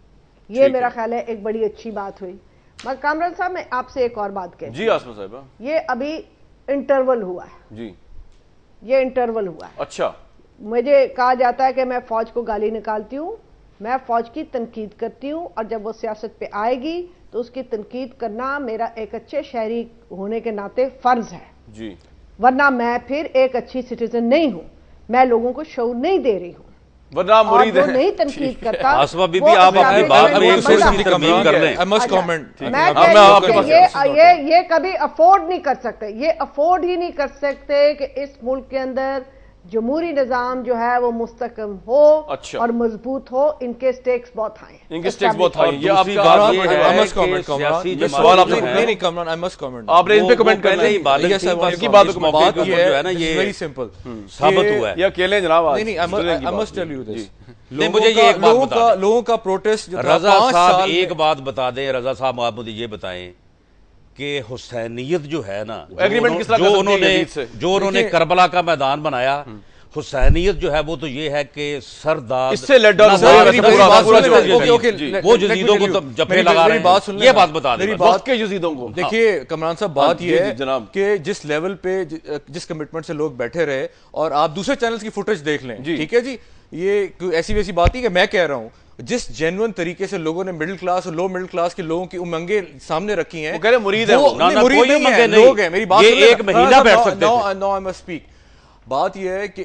ये मेरा ख्याल है एक बड़ी अच्छी बात हुई। मगर कामरान साहब, मैं आपसे एक और बात कहती जी। आसमा साहिबा, ये अभी इंटरवल हुआ है जी, ये इंटरवल हुआ है। अच्छा, मुझे कहा जाता है कि मैं फौज को गाली निकालती हूँ, मैं फौज की तनकीद करती हूँ, और जब वो सियासत पे आएगी तो उसकी तनकीद करना मेरा एक अच्छे शहरी होने के नाते फर्ज है जी, वरना मैं फिर एक अच्छी सिटीजन नहीं हूं, मैं लोगों को शऊर नहीं दे रही हूं, वरना आप मुरीद जो हैं। नहीं तनकीद करता आसमा बीबी, आप अपनी बात में एक थोड़ी तरमीम कर लें। I must comment. मैं कह रही हूं कि ये कभी अफोर्ड नहीं कर सकते, ये अफोर्ड ही नहीं कर सकते कि इस मुल्क के अंदर जमहूरी निजाम जो है वो मुस्तकम हो अच्छा। और मजबूत हो। इनके स्टेक्स बहुत हाई हैं, इनके स्टेक्स बहुत हाई हैं। ये दूसरी आपका बात ये है I must कि comment, सियासी ये सवाल आपसे जमात नहीं नहीं कमरान, I must comment. आपने इन पे कमेंट करना पहले ही है। बात Yes, I want की to बात comment. बात ये जो है ना ये very simple. साबित हुआ है। ये अकेले जनाब आज नहीं नहीं, I must tell you this. नहीं, मुझे ये एक बात बता दें। लोगों का प्रोटेस्ट जो था रजा 5 साहब साल एक बात बता दें, रजा साहब आप मुझे ये बताएं कि हुसैनियत जो है ना, एग्रीमेंट किस तरह कर सकती है यजीद से? जो उन्होंने करबला का मैदान बनाया, हुसैनियत जो है वो तो ये है कि सरदार इससे लेट डाउन नज़ार हुआ है, की वैसे पूरी बात पूरा सुन जवाब लें। दीजिए। ओके, जी। वो जजीदों को तो जफे लगा रहे बात सुन हैं, लें ये ना। बात बता दें। मेरी बस। वक्त के यजीदों को देखिए कमरान साहब, बात जी, ये जी, है जनाब। कि जिस लेवल पे जिस कमिटमेंट से लोग बैठे रहे, और आप दूसरे चैनल्स की फुटेज देख लें, जी। ठीक है जी, ये कोई ऐसी वैसी बात नहीं कि मैं कह रहा हूं। जिस जेन्युइन तरीके से लोगों ने मिडिल क्लास और लो मिडिल क्लास के लोगों की उमंगे सामने रखी हैं, वो कह रहे मुरीद हैं वो। ना, नहीं, मुरीद कोई नहीं उमंगे है, नहीं। लोग हैं। मेरी बात ये सुन लें एक ना। महीना नो, बैठ नो, सकते नो, थे। No, I must speak. बात यह है कि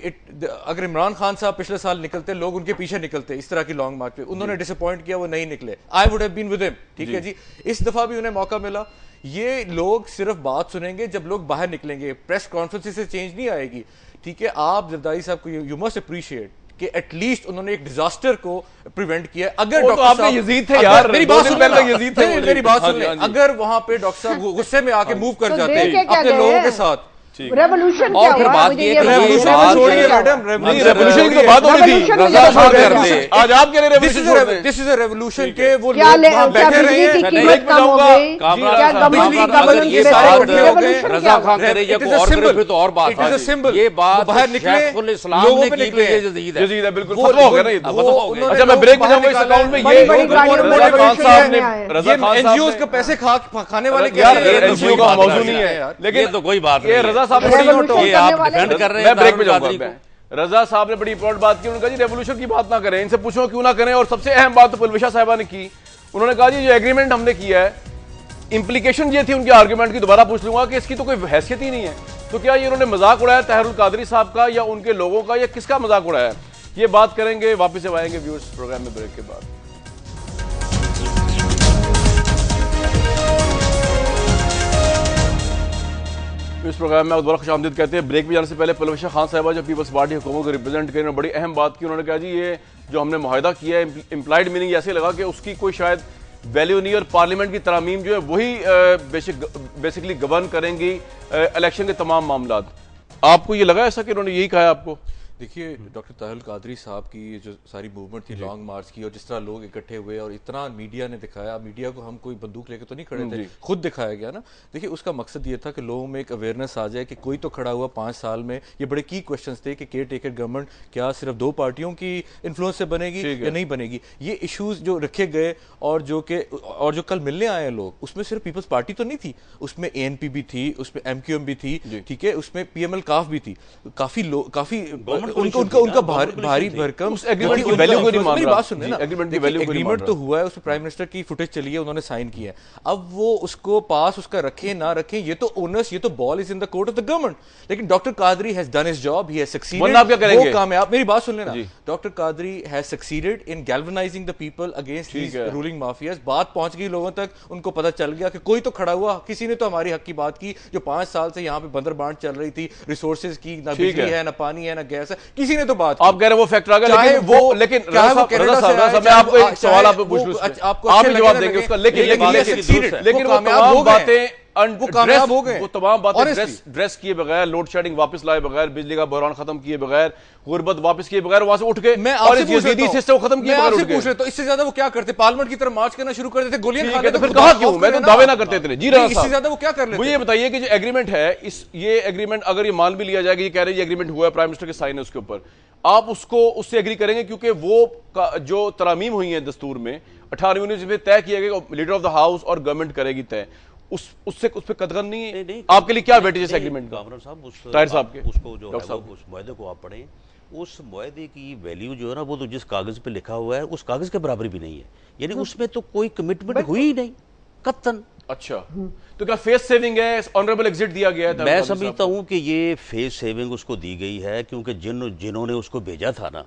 अगर इमरान खान साहब पिछले साल निकलते, लोग उनके पीछे निकलते इस तरह की लॉन्ग मार्च पे, उन्होंने डिसअपॉइंट किया, वो नहीं निकले, I would have been with him, ठीक है जी। इस दफा भी उन्हें मौका मिला। ये लोग सिर्फ बात सुनेंगे जब लोग बाहर निकलेंगे, प्रेस कॉन्फ्रेंस से चेंज नहीं आएगी, ठीक है। आप जरदारी साहब को यू मस्ट अप्रिशिएट कि एटलीस्ट उन्होंने एक डिजास्टर को प्रिवेंट किया। अगर वो तो डॉक्टर आपके साहब- यजीद थे अगर- यार, मेरी 2 बात दिन सुन पहले लेना। यजीद थे नहीं, वो। मेरी बात हाँ सुन जी, ले। हाँ जी। अगर वहां पे डॉक्टर साहब गुस्से में आके मूव कर तो जाते देख के क्या अपने गए लोगों हैं? के साथ, रेवोल्यूशन और क्या फिर हुआ? बात मुझे ये ये कि रेवोल्यूशन बात छोड़िए है- मैडम, नहीं, रेवोल्यूशन की तो बात हो रही थी। रेवोल्यूशन रजा की छोड़ बात कर हो रही दे। है। आज आप कह रहे हैं रेवोल्यूशन छोड़ दें। दिस इज अ रेवोल्यूशन के वो क्या लोग वहां क्या बैठे रहे बिजली की हैं। कीमत कम हो गई? कामरान क्या साहब, बिजली कामरान का अगर ये बलून बात से रेवोल्यूशन रजा क्या खान हुआ? करे It is को a और symbol. करे फिर तो और बात It is a है। symbol. ये बात बाहर निकले, शेखुल इस्लाम लोगों ने पे की निकले। ये जदीद है। यजीद है, बिल्कुल वो- फतवा हो गया ना ये तो। वो उन्होंने अच्छा, मैं लोग ब्रेक में बाहर जाऊंगा इस निकाले। अकाउंट में। बड़ी ये बड़ी गाड़ियों में रजा खान रेवोल्यूशन साहब ने करने आए हैं। रजा खान साहब एनजीओ ने का पैसे खाने वाले यार कैसे हैं? एनजीओ का मौजूद नहीं है, ये लेकिन तो कोई बात ये नहीं है। रजा साहब ने रेवोल्यूशन बड़ी ये आप करने वाले डिफेंड कर रहे हैं मैं ब्रेक में तारुल जाऊंगा। कादरी को। रजा साहब ने बड़ी इंपॉर्टेंट बात की। उन्होंने कहा जी रेवोल्यूशन की बात ना करें, इनसे पूछो क्यों ना करें। और सबसे अहम बात तो पुलविशा साहिबा ने की। उन्होंने कहा जी जो एग्रीमेंट हमने किया है, इंप्लीकेशन ये थी उनके आर्गुमेंट की, दोबारा पूछ लूंगा कि इसकी तो कोई हैसियत ही नहीं है। तो क्या ये उन्होंने मजाक उड़ाया तारुल कादरी साहब का, या उनके लोगों का, या किसका मजाक उड़ाया? ये बात करेंगे, वापस जब आएंगे व्यूअर्स प्रोग्राम में ब्रेक के बाद। इस प्रोग्राम में आप दोबारा खुशामदीद कहते हैं। ब्रेक में जाने से पहले पुलविशा खान साहिबा जो पीपल्स पार्टी हुकूमत को रिप्रेजेंट करें, बड़ी अहम बात की। उन्होंने कहा जी ये जो हमने मुआहदा किया है, इम्प्लाइड मीनिंग ऐसे लगा कि उसकी कोई शायद वैल्यू नहीं, और पार्लियामेंट की तरामीम जो है वही बेसिकली गवर्न करेंगी इलेक्शन के तमाम मामला। आपको ये लगा ऐसा कि उन्होंने यही कहा है आपको? देखिए डॉक्टर तारुल कादरी साहब की ये जो सारी मूवमेंट थी लॉन्ग मार्च की, और जिस तरह लोग इकट्ठे हुए और इतना मीडिया ने दिखाया, मीडिया को हम कोई बंदूक लेके तो नहीं खड़े थे, खुद दिखाया गया ना। देखिए उसका मकसद ये था कि लोगों में एक अवेयरनेस आ जाए कि कोई तो खड़ा हुआ 5 साल में। ये बड़े की क्वेश्चंस थे कि केयर टेकर गवर्नमेंट क्या सिर्फ 2 पार्टियों की इन्फ्लुएंस से बनेगी या नहीं बनेगी। ये इश्यूज जो रखे गए और जो कल मिलने आए लोग, उसमें सिर्फ पीपल्स पार्टी तो नहीं थी, उसमें ANP भी थी, उसमें MQM भी थी, ठीक है, उसमें PML काफ भी थी। काफी लोग, काफी उनका भारी भरकम एग्रीमेंट की वैल्यू को नहीं मान मेरी रहा। बात सुन लेना। एग्रीमेंट की वैल्यू को नहीं मान एग्रीमेंट तो हुआ है, उसमें प्राइम मिनिस्टर की फुटेज चली है, उन्होंने साइन किया है। अब वो उसको पास उसका रखें ना रखें, ये तो ओनर्स, ये तो ball is in the court of the government. लेकिन doctor Qadri has done his job, he has succeeded. वरना आप क्या करेंगे? वो कामयाब, मेरी बात सुन लेना। Doctor Qadri has succeeded in galvanising the people against these ruling mafias. बात पहुंच गई लोगों तक, उनको पता चल गया कि कोई तो खड़ा हुआ, किसी ने तो हमारी हक की बात की। जो 5 साल से यहाँ पे बंदरबांट चल रही थी, रिसोर्सेज की, ना बिजली है, ना पानी है, ना गैस है, किसी ने तो बात की। आप कह रहे हैं वो फैक्टर आ गया, लेकिन रजा साहब मैं आपको एक सवाल आप पूछ लूं, आप ही जवाब देंगे उसका। लेकिन वो तमाम बातें वो कामयाब हो गए, वो तमाम बातें ड्रेस किए बगैर, लोड शेडिंग वापस लाए बगैर, बिजली का बहरान खत्म किए बगैर, गुर्बत वापस किए बगैर वहां से उठ के, मैं और इस यजीदी सिस्टम खत्म किए बगैर उठ गए। पूछ रहे तो इससे ज्यादा वो क्या करते? पार्लियामेंट की तरफ मार्च करना शुरू कर देते, गोलियां खा लेते, फिर कहा क्यों? मैं तो दावे ना करते इतने। जी रहा इससे ज्यादा वो क्या कर लेते? मुझे ये बताइए कि जो एग्रीमेंट है, ये एग्रीमेंट अगर ये मान भी लिया जाएगा, ये कह रहे हैं ये एग्रीमेंट हुआ है, प्राइम मिनिस्टर के साइन है उसके ऊपर, आप उससे एग्री करेंगे? क्योंकि वो जो तरामीम हुई है दस्तूर में 18वीं में तय किया गया, लीडर ऑफ द हाउस और गवर्नमेंट करेगी तय, उस पे कदगन नहीं है। आपके लिए क्या वेटेज है एग्रीमेंट का? कामरान साहब, ताहिर साहब के उसको जो है उस मुआहदे को आप पढ़ें, उस मुआहदे की वैल्यू जो है ना, वो तो जिस कागज पे लिखा हुआ है उस कागज के बराबर भी नहीं है। यानी उसमें तो कोई कमिटमेंट हुई ही नहीं। कत्तन। अच्छा, तो क्या फेस सेविंग है, ऑनरेबल एग्जिट दिया गया है? मैं समझता हूं कि ये फेस सेविंग उसको दी गई है क्योंकि जिन्होंने उसको भेजा था ना,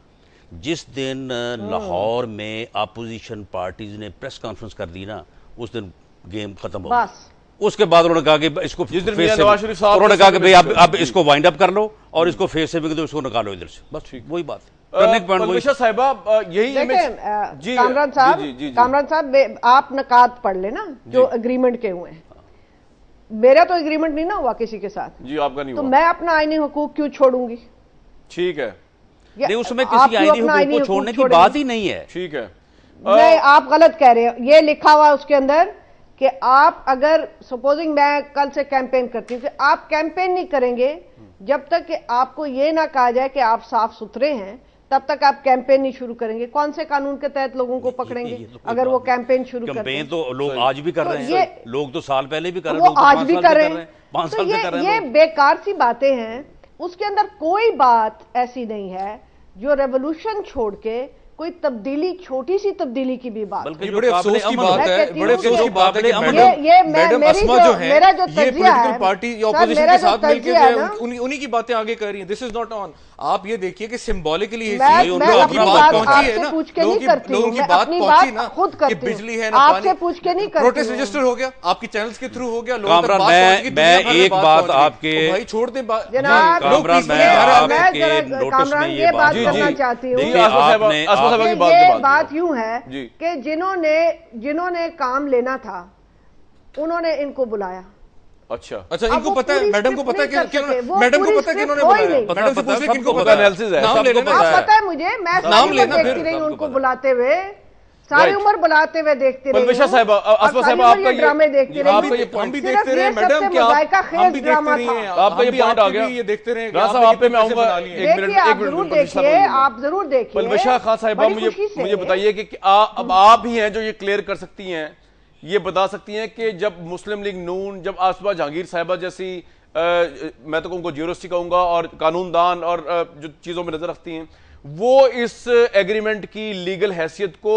जिस दिन लाहौर में अपोजिशन पार्टीज ने प्रेस कॉन्फ्रेंस कर दी ना, उस दिन गेम खत्म हो गया। उसके बाद उन्होंने कहा कि इसको जिस दिन नवाज शरीफ साहब उन्होंने कहा कि भाई अब इसको वाइंड अप कर लो और इसको फेस सेविंग दो, इसको निकालो इधर से, बस वही बात है। पलविशा साहिबा, यही कामरान साहब आप नकात पढ़ लेना जो एग्रीमेंट के हुए हैं। मेरा तो एग्रीमेंट नहीं ना हुआ किसी के साथ जी, आपका नहीं तो हुआ। मैं अपना आईनी हुकूक क्यों छोड़ूंगी? ठीक है, नहीं उसमें किसी आईनी हुकूक को छोड़ने की बात ही नहीं है। ठीक है, नहीं आप गलत कह रहे हो। ये लिखा हुआ उसके अंदर कि आप अगर सपोजिंग मैं कल से कैंपेन करती हूँ कि आप कैंपेन नहीं करेंगे जब तक कि आपको ये ना कहा जाए कि आप साफ सुथरे हैं, तब तक आप कैंपेन नहीं शुरू करेंगे। कौन से कानून के तहत लोगों को पकड़ेंगे अगर वो कैंपेन शुरू करते हैं? कैंपेन तो लोग आज भी कर रहे हैं, लोग तो साल पहले भी कर रहे हैं, वो आज भी कर रहे हैं, 5 साल से कर रहे हैं। ये बेकार सी बातें हैं। उसके अंदर कोई बात ऐसी नहीं है जो रेवोल्यूशन छोड़ के कोई तब्दीली, छोटी सी तब्दीली की भी बात। बल्कि बड़े अफसोस की बात है, बड़े अफसोस की बात है कि मैडम अस्मा जो है ये पॉलिटिकल पार्टी या ऑपोजिशन के साथ मिलकर जो है उन्हीं की बातें आगे कर रही हैं। This is not on. आप ये देखिए कि सिंबॉलिकली लोगों की बात पहुंची है ना, लोगों की बात पहुंची ना कि बिजली है ना आपसे पूछ के नहीं करती। प्रोटेस्ट रजिस्टर हो गया, आपकी चैनल्स के थ्रू हो गया। मैं एक बात आपके भाई छोड़ दें जनाब, ये बात करना चाहती हूँ। ये बात यूं है कि जिन्होंने काम लेना था उन्होंने इनको बुलाया। अच्छा, इनको पता है, मैडम को पता है कि मैडम को पता है कि इन्होंने बुलाया। मैडम से पूछे किनको पता है, नाम ले लेना। पता है मुझे, मैं नाम लेना देखती रही उनको बुलाते हुए, सारी उम्र बुलाते हुए देखते रही। पलविशा साहिबा, अस्मा साहिबा, आपका ड्रामे देखते रहे। हम भी देखते रहे मैडम, क्या हम भी देखते रहे हैं, आपका ये पॉइंट आ गया। ये देखते रहे। आप पे मैं आऊंगा, एक मिनट आप जरूर देखिए। पलविशा खान साहिबा, मुझे बताइए कि अब आप ही हैं जो ये क्लियर कर सकती हैं, ये बता सकती हैं कि जब मुस्लिम लीग नून, जब आसफा जहांगीर साहिबा जैसी मैं तो उनको ज्यूरिस्ट कहूंगा और कानूनदान और जो चीजों में नजर रखती हैं, वो इस एग्रीमेंट की लीगल हैसियत को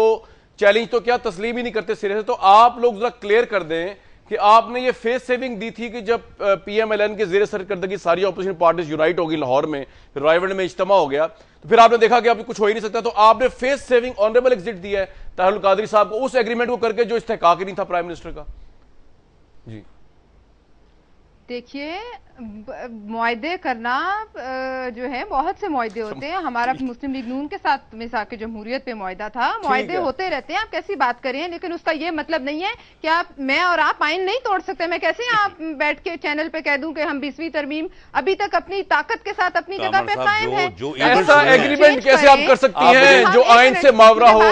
चैलेंज तो क्या तस्लीम ही नहीं करते सिरे से, तो आप लोग जरा क्लियर कर दें कि आपने ये फेस सेविंग दी थी कि जब PMLN के ज़ेरे सरकर्दगी सारी ऑपोजिशन पार्टीज यूनाइट होगी लाहौर में, फिर रायवंड में इज्तिमा हो गया, तो फिर आपने देखा कि अब कुछ हो ही नहीं सकता, तो आपने फेस सेविंग ऑनरेबल एग्जिट दिया है ताहिरुल कादरी साहब को उस एग्रीमेंट को करके जो इस्तेहकाक ही नहीं था प्राइम मिनिस्टर का। जी देखिए, मुआहदे करना जो है, बहुत से मुआहदे होते हैं। हमारा मुस्लिम लीग नून के साथ मिसाक जमहूरियत पे मुआहदा था, मुआहदे होते रहते हैं, आप कैसी बात करें, लेकिन उसका ये मतलब नहीं है कि मैं और आप आइन नहीं तोड़ सकते। मैं कैसे आप बैठ के चैनल पे कह दूं कि हम 20वीं तरमीम अभी तक अपनी ताकत के साथ अपनी जगह पे कायम है। ऐसा एग्रीमेंट कैसे आप कर सकती हैं जो आइन से मावरा हो?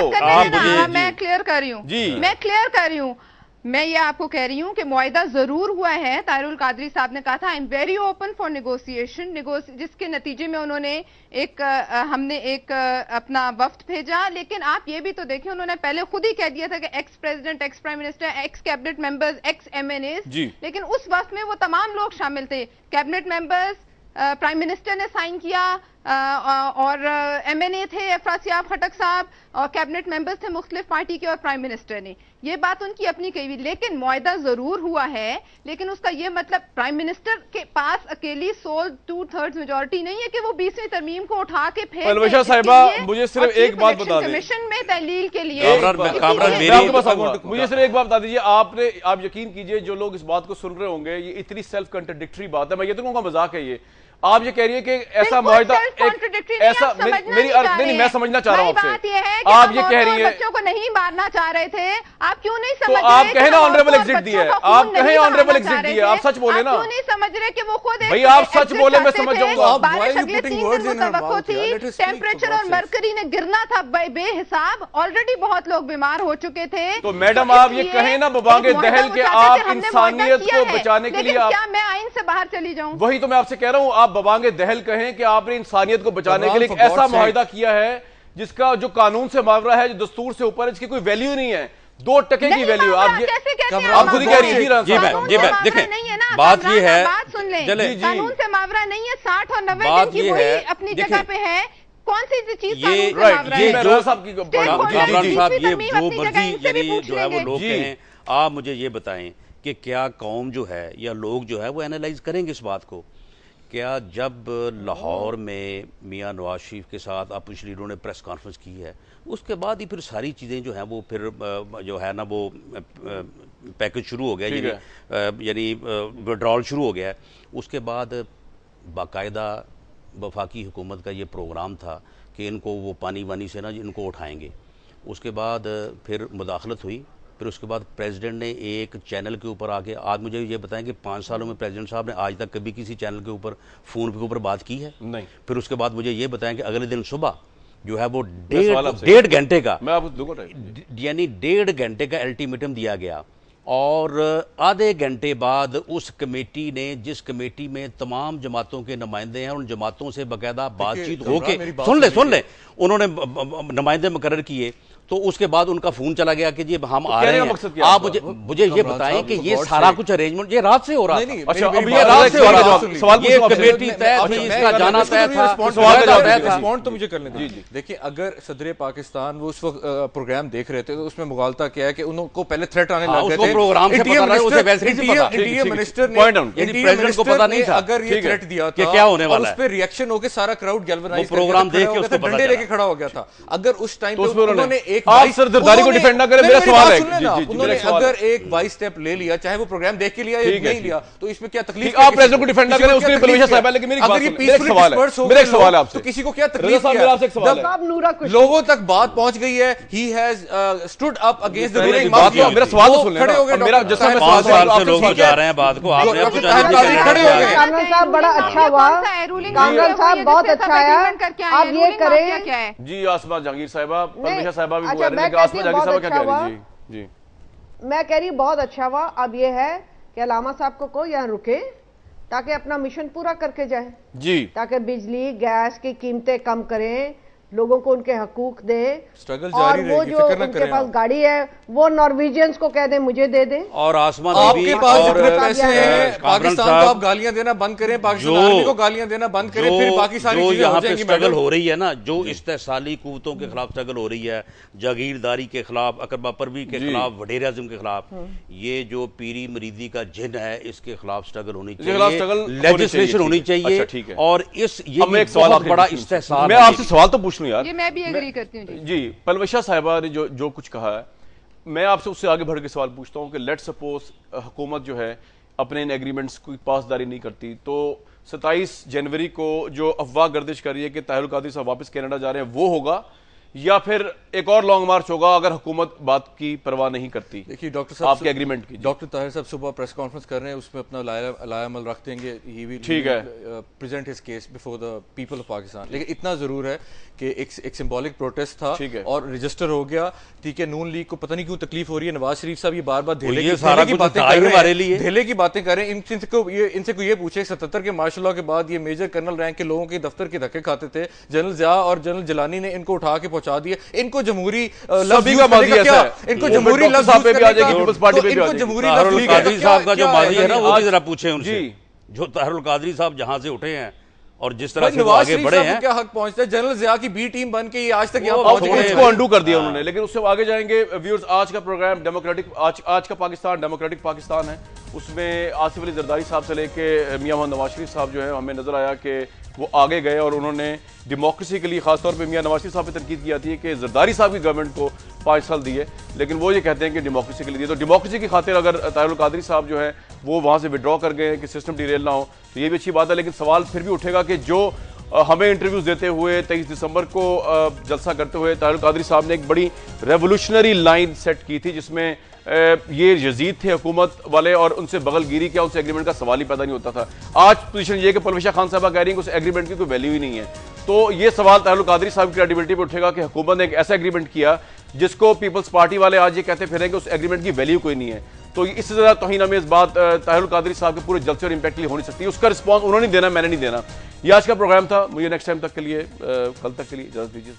मैं क्लियर कर रही हूँ, मैं ये आपको कह रही हूं कि मुआहदा जरूर हुआ है। ताहिरुल कादरी साहब ने कहा था I am very open for negotiation, जिसके नतीजे में उन्होंने हमने एक अपना वफ्द भेजा। लेकिन आप ये भी तो देखें, उन्होंने पहले खुद ही कह दिया था कि ex president, ex prime minister, x cabinet members, x MNAs, लेकिन उस वक्त में वो तमाम लोग शामिल थे। कैबिनेट मेंबर्स प्राइम मिनिस्टर ने साइन किया और MNA थे अफरासियाब खटक साहब और कैबिनेट मेंबर्स थे मुख्तलिफ पार्टी के और प्राइम मिनिस्टर ने। ये बात उनकी अपनी कही हुई, लेकिन मुआहदा जरूर हुआ है। लेकिन उसका ये मतलब प्राइम मिनिस्टर के पास अकेली 2/3 मेजोरिटी नहीं है कि वो 20वीं तरमीम को उठा के फेंक। पलविशा साहिबा, मुझे सिर्फ एक बात बता दें, कमीशन में तहलील के लिए मुझे सिर्फ एक बात बता दीजिए। आप यकीन कीजिए, जो लोग इस बात को सुन रहे होंगे, ये इतनी सेल्फ कंट्राडिक्टरी बात है, मैं ये तो कहूंगा मजाक है ये। आप ये कह रही है कि ऐसा मुआहदा, ऐसा मेरी अर्थ नहीं, मैं समझना चाह रहा हूं आपसे। आप ये कह रही है बच्चों को नहीं मारना चाह रहे थे, आप क्यों नहीं समझ तो आप कहें ना ऑनरेबल एग्जिट दिया है, आप कहें ऑनरेबल एग्जिट दिया, आप सच बोले ना। क्यों नहीं समझ रहे कि वो खुद भाई आप सच बोले, मैं समझ जाऊंगा। बारिश अगले 3 दिन मुतवक्को थी, टेम्परेचर और मरकरी ने गिरना था बेहिसाब, ऑलरेडी बहुत लोग बीमार हो चुके थे। तो मैडम आप ये कहें ना बबांगे दहल के आप इंसानियत को बचाने के लिए, क्या मैं आइन से बाहर चली जाऊं? वही तो मैं आपसे कह रहा हूं, आप बबांगे दहल कहें कि आपने इंसानियत को बचाने के लिए एक ऐसा मुआहिदा किया है जिसका जो कानून से मावरा है, जो दस्तूर से ऊपर है, जिसकी कोई वैल्यू नहीं है, 2% की वैल्यू। आप खुद ही कह रही है। जी देखें, बात ये है, बात सुन लें, कानून से मावरा नहीं है, 60 और 90 दिन की वही अपनी जगह पे है। कौन सी चीज ये जो मर्जी यानी जो है वो लोग कहें, आप मुझे ये बताएं कि क्या कौम जो है या लोग जो है वो एनालाइज करेंगे इस बात को? क्या जब लाहौर में मियां नवाज शरीफ के साथ अपोजिशन लीडरों ने प्रेस कॉन्फ्रेंस की है, उसके बाद ही फिर सारी चीज़ें जो हैं वो फिर जो है ना वो पैकेज शुरू हो गया, यानी विड्रॉल शुरू हो गया है। उसके बाद बाकायदा वफाकी हुकूमत का ये प्रोग्राम था कि इनको वो पानी वानी से ना इनको उठाएंगे। उसके बाद फिर मुदाखलत हुई, फिर उसके बाद प्रेसिडेंट ने एक चैनल के ऊपर आके, आज मुझे ये बताएं कि 5 सालों में प्रेसिडेंट साहब ने आज तक कभी किसी चैनल के ऊपर फ़ोन के ऊपर बात की है? नहीं। फिर उसके बाद मुझे ये बताएं कि अगले दिन सुबह जो है वो डेढ़ घंटे का, मैं आपको दूंगा, यानी 1.5 घंटे का अल्टीमेटम दिया गया, और आधे घंटे बाद उस कमेटी ने, जिस कमेटी में तमाम जमातों के नुमाइंदे हैं, उन जमातों से बाकायदा बातचीत होके, सुन ले, उन्होंने नुमाइंदे मुकर्रर किए, तो उसके बाद उनका फोन चला गया कि जी हम आ रहे हैं। आप मुझे ये बताएं कि ये सारा कुछ अरेंजमेंट ये रात से हो रहा था? अच्छा, अब ये रात से हो रहा था, ये कमेटी तय थी, इसका जाना तय था। रिस्पॉन्ड तो मुझे करने दीजिए। देखिए, अगर सदर पाकिस्तान वो उस वक्त प्रोग्राम देख रहे थे तो उसमें मुगालता क्या है कि उनको पहले थ्रेट आने लग गए थे, प्रोग्राम से पता नहीं, उसे वैसे ही पता, इंटीरियर मिनिस्टर ने, प्रेसिडेंट को पता नहीं था अगर ये थ्रेट दिया था क्या होने वाला है, उस पर रिएक्शन होकर सारा क्राउड गैल्वनाइज प्रोग्राम देख के उसको डंडे लेके खड़ा हो गया था। अगर उस टाइम पे उन्होंने एक को डिफेंड ना करे, मेरा सवाल है, उन्होंने अगर एक बाई स्टेप ले लिया, चाहे वो प्रोग्राम देख के लिया या नहीं लिया, तो इसमें क्या तकलीफ? आप प्रेसिडेंट को डिफेंड ना करें, उसके लिए परवेश साहब है, लेकिन मेरा एक सवाल है आपसे, तो किसी को क्या तकलीफ है? लोगों तक बात पहुंच गई है, he has stood up against the ruling mafia. मेरा सवाल तो सुन लें, खड़े हो गए, मेरा जैसा मैं 5 साल से लोग बचा रहे हैं बात को, आपने कुछ खड़े हो गए। कामरान साहब बड़ा अच्छा हुआ, कामरान साहब बहुत अच्छा आया, आप ये करें जी। आसमा जहांगीर साहिबा, परवेश साहिबा भी अच्छा, मैं आसमा जहांगीर साहिबा क्या कह रही हैं? जी, मैं कह रही बहुत अच्छा हुआ। अब ये है कि अलामा साहब को यहाँ रुके ताकि अपना मिशन पूरा करके जाए जी, ताकि बिजली गैस की कीमतें कम करें, लोगों को उनके हकूक दे, स्ट्रगल और जारी वो जो उनके पास गाड़ी है वो नॉर्वेजियंस को कह दें मुझे दे दें। और आसमान आपके पास जितने पैसे हैं पाकिस्तान को आप गालियां देना बंद करें, पाकिस्तान आर्मी को गालियां देना बंद करें, फिर बाकी सारी चीजें यहाँ पे स्ट्रगल हो रही है ना, जो इस्तेसाली कुव्वतों के खिलाफ स्ट्रगल हो रही है, जागीरदारी के खिलाफ, अकरबा परवी के खिलाफ, वडेर आज़म के खिलाफ, ये जो पीरी मरीदी का जिन है इसके खिलाफ स्ट्रगल होनी चाहिए, लेजिस्लेशन होनी चाहिए। और इस ये बहुत बड़ा इस्तेसाल, मैं आपसे सवाल तो पूछ लूं यार, ये मैं भी एग्री करती हूँ जी। पलवशा साहिबा ने जो कुछ कहा है, मैं आपसे उससे आगे बढ़ के सवाल पूछता हूं कि लेट सपोज हुकूमत जो है अपने इन एग्रीमेंट्स की पासदारी नहीं करती, तो 27 जनवरी को जो अफवाह गर्दिश कर रही है कि ताहिरुल कादरी साहब वापस कनाडा जा रहे हैं, वो होगा या फिर एक और लॉन्ग मार्च होगा अगर हुकूमत बात की परवाह नहीं करती? देखिए डॉक्टर साहब आपके एग्रीमेंट की, डॉक्टर ताहिर साहब सुबह प्रेस कॉन्फ्रेंस कर रहे हैं, उसमें अपना लायामल रख देंगे, he will present his case before the people of Pakistan. लेकिन इतना जरूर है कि एक सिंबॉलिक प्रोटेस्ट था और रजिस्टर हो गया, ठीक है। नून लीग को पता नहीं क्यों तकलीफ हो रही है, नवाज शरीफ साहब ये बार बार धेले की बातें कर रहे हैं, इनसे को ये पूछे 77 के मार्शल लॉ के बाद ये मेजर कर्नल रैंक के लोगों के दफ्तर के धक्के खाते थे, जनरल ज़िया और जनरल जिलानी ने इनको उठा के पहुंचा दिए। इनको जमहूरी सभी का माजी ऐसा है, इनको जमहूरी लफ्ज़ साहब पे भी आ जाएगी, पीपल्स पार्टी पे भी आ जाएगी। जमहूरी कादरी साहब का जो माजी है ना वो भी जरा पूछें उनसे, जो ताहिरुल कादरी साहब जहां से उठे हैं और जिस तरह से वो आगे बढ़े हैं, क्या हक पहुंचता है? जनरल ज़िया की बी टीम बन के ये आज तक यहाँ पहुंच गए, इसको अंडू कर दिया उन्होंने। लेकिन उससे आगे जाएंगे व्यूअर्स। आज का प्रोग्राम डेमोक्रेटिक, आज का पाकिस्तान डेमोक्रेटिक पाकिस्तान है। उसमें आसिफ अली जरदारी साहब से लेके मियां मोहम्मद नवाज शरीफ साहब जो है, हमें नजर आया कि वो आगे गए और उन्होंने डेमोक्रेसी के लिए खासतौर पे मियां नवाज शरीफ साहब पे तनकीद की जाती है कि जरदारी साहब की गवर्नमेंट को 5 साल दिए, लेकिन वो ये कहते हैं कि डेमोक्रेसी के लिए दिए। तो डेमोक्रेसी की खातिर अगर ताहिरुल कादरी साहब जो है वो वहाँ से विड्रॉ कर गए कि सिस्टम डिरेल ना हो, तो ये भी अच्छी बात है। लेकिन सवाल फिर भी उठेगा कि जो हमें इंटरव्यूज देते हुए 23 दिसंबर को जलसा करते हुए ताहिरुल कादरी साहब ने एक बड़ी रेवोल्यूशनरी लाइन सेट की थी, जिसमें ये यजीद थे हुकूमत वाले और उनसे बगलगिरी किया, उनसे एग्रीमेंट का सवाल ही पैदा नहीं होता था। आज पोजीशन ये कि परवेश खान साहबा कह रही है कि उस एग्रीमेंट की कोई वैल्यू ही नहीं है। तो ये सवाल ताहिरुल कादरी साहब की क्रेडिबिलिटी पर उठेगा कि हुकूमत ने एक ऐसा एग्रीमेंट किया जिसको पीपल्स पार्टी वाले आज ये कहते फिरें कि उस एग्रीमेंट की वैल्यू कोई नहीं है। तो इससे ज़्यादा तौहीन हमें इस बात ताहिरुल कादरी साहब के पूरे जलसे और इंपैक्ट के लिए हो नहीं सकती। उसका रिस्पॉन्स उन्होंने देना, मैंने नहीं देना। ये आज का प्रोग्राम था। मुझे नेक्स्ट टाइम तक के लिए, कल तक के लिए इजाज़त दीजिए।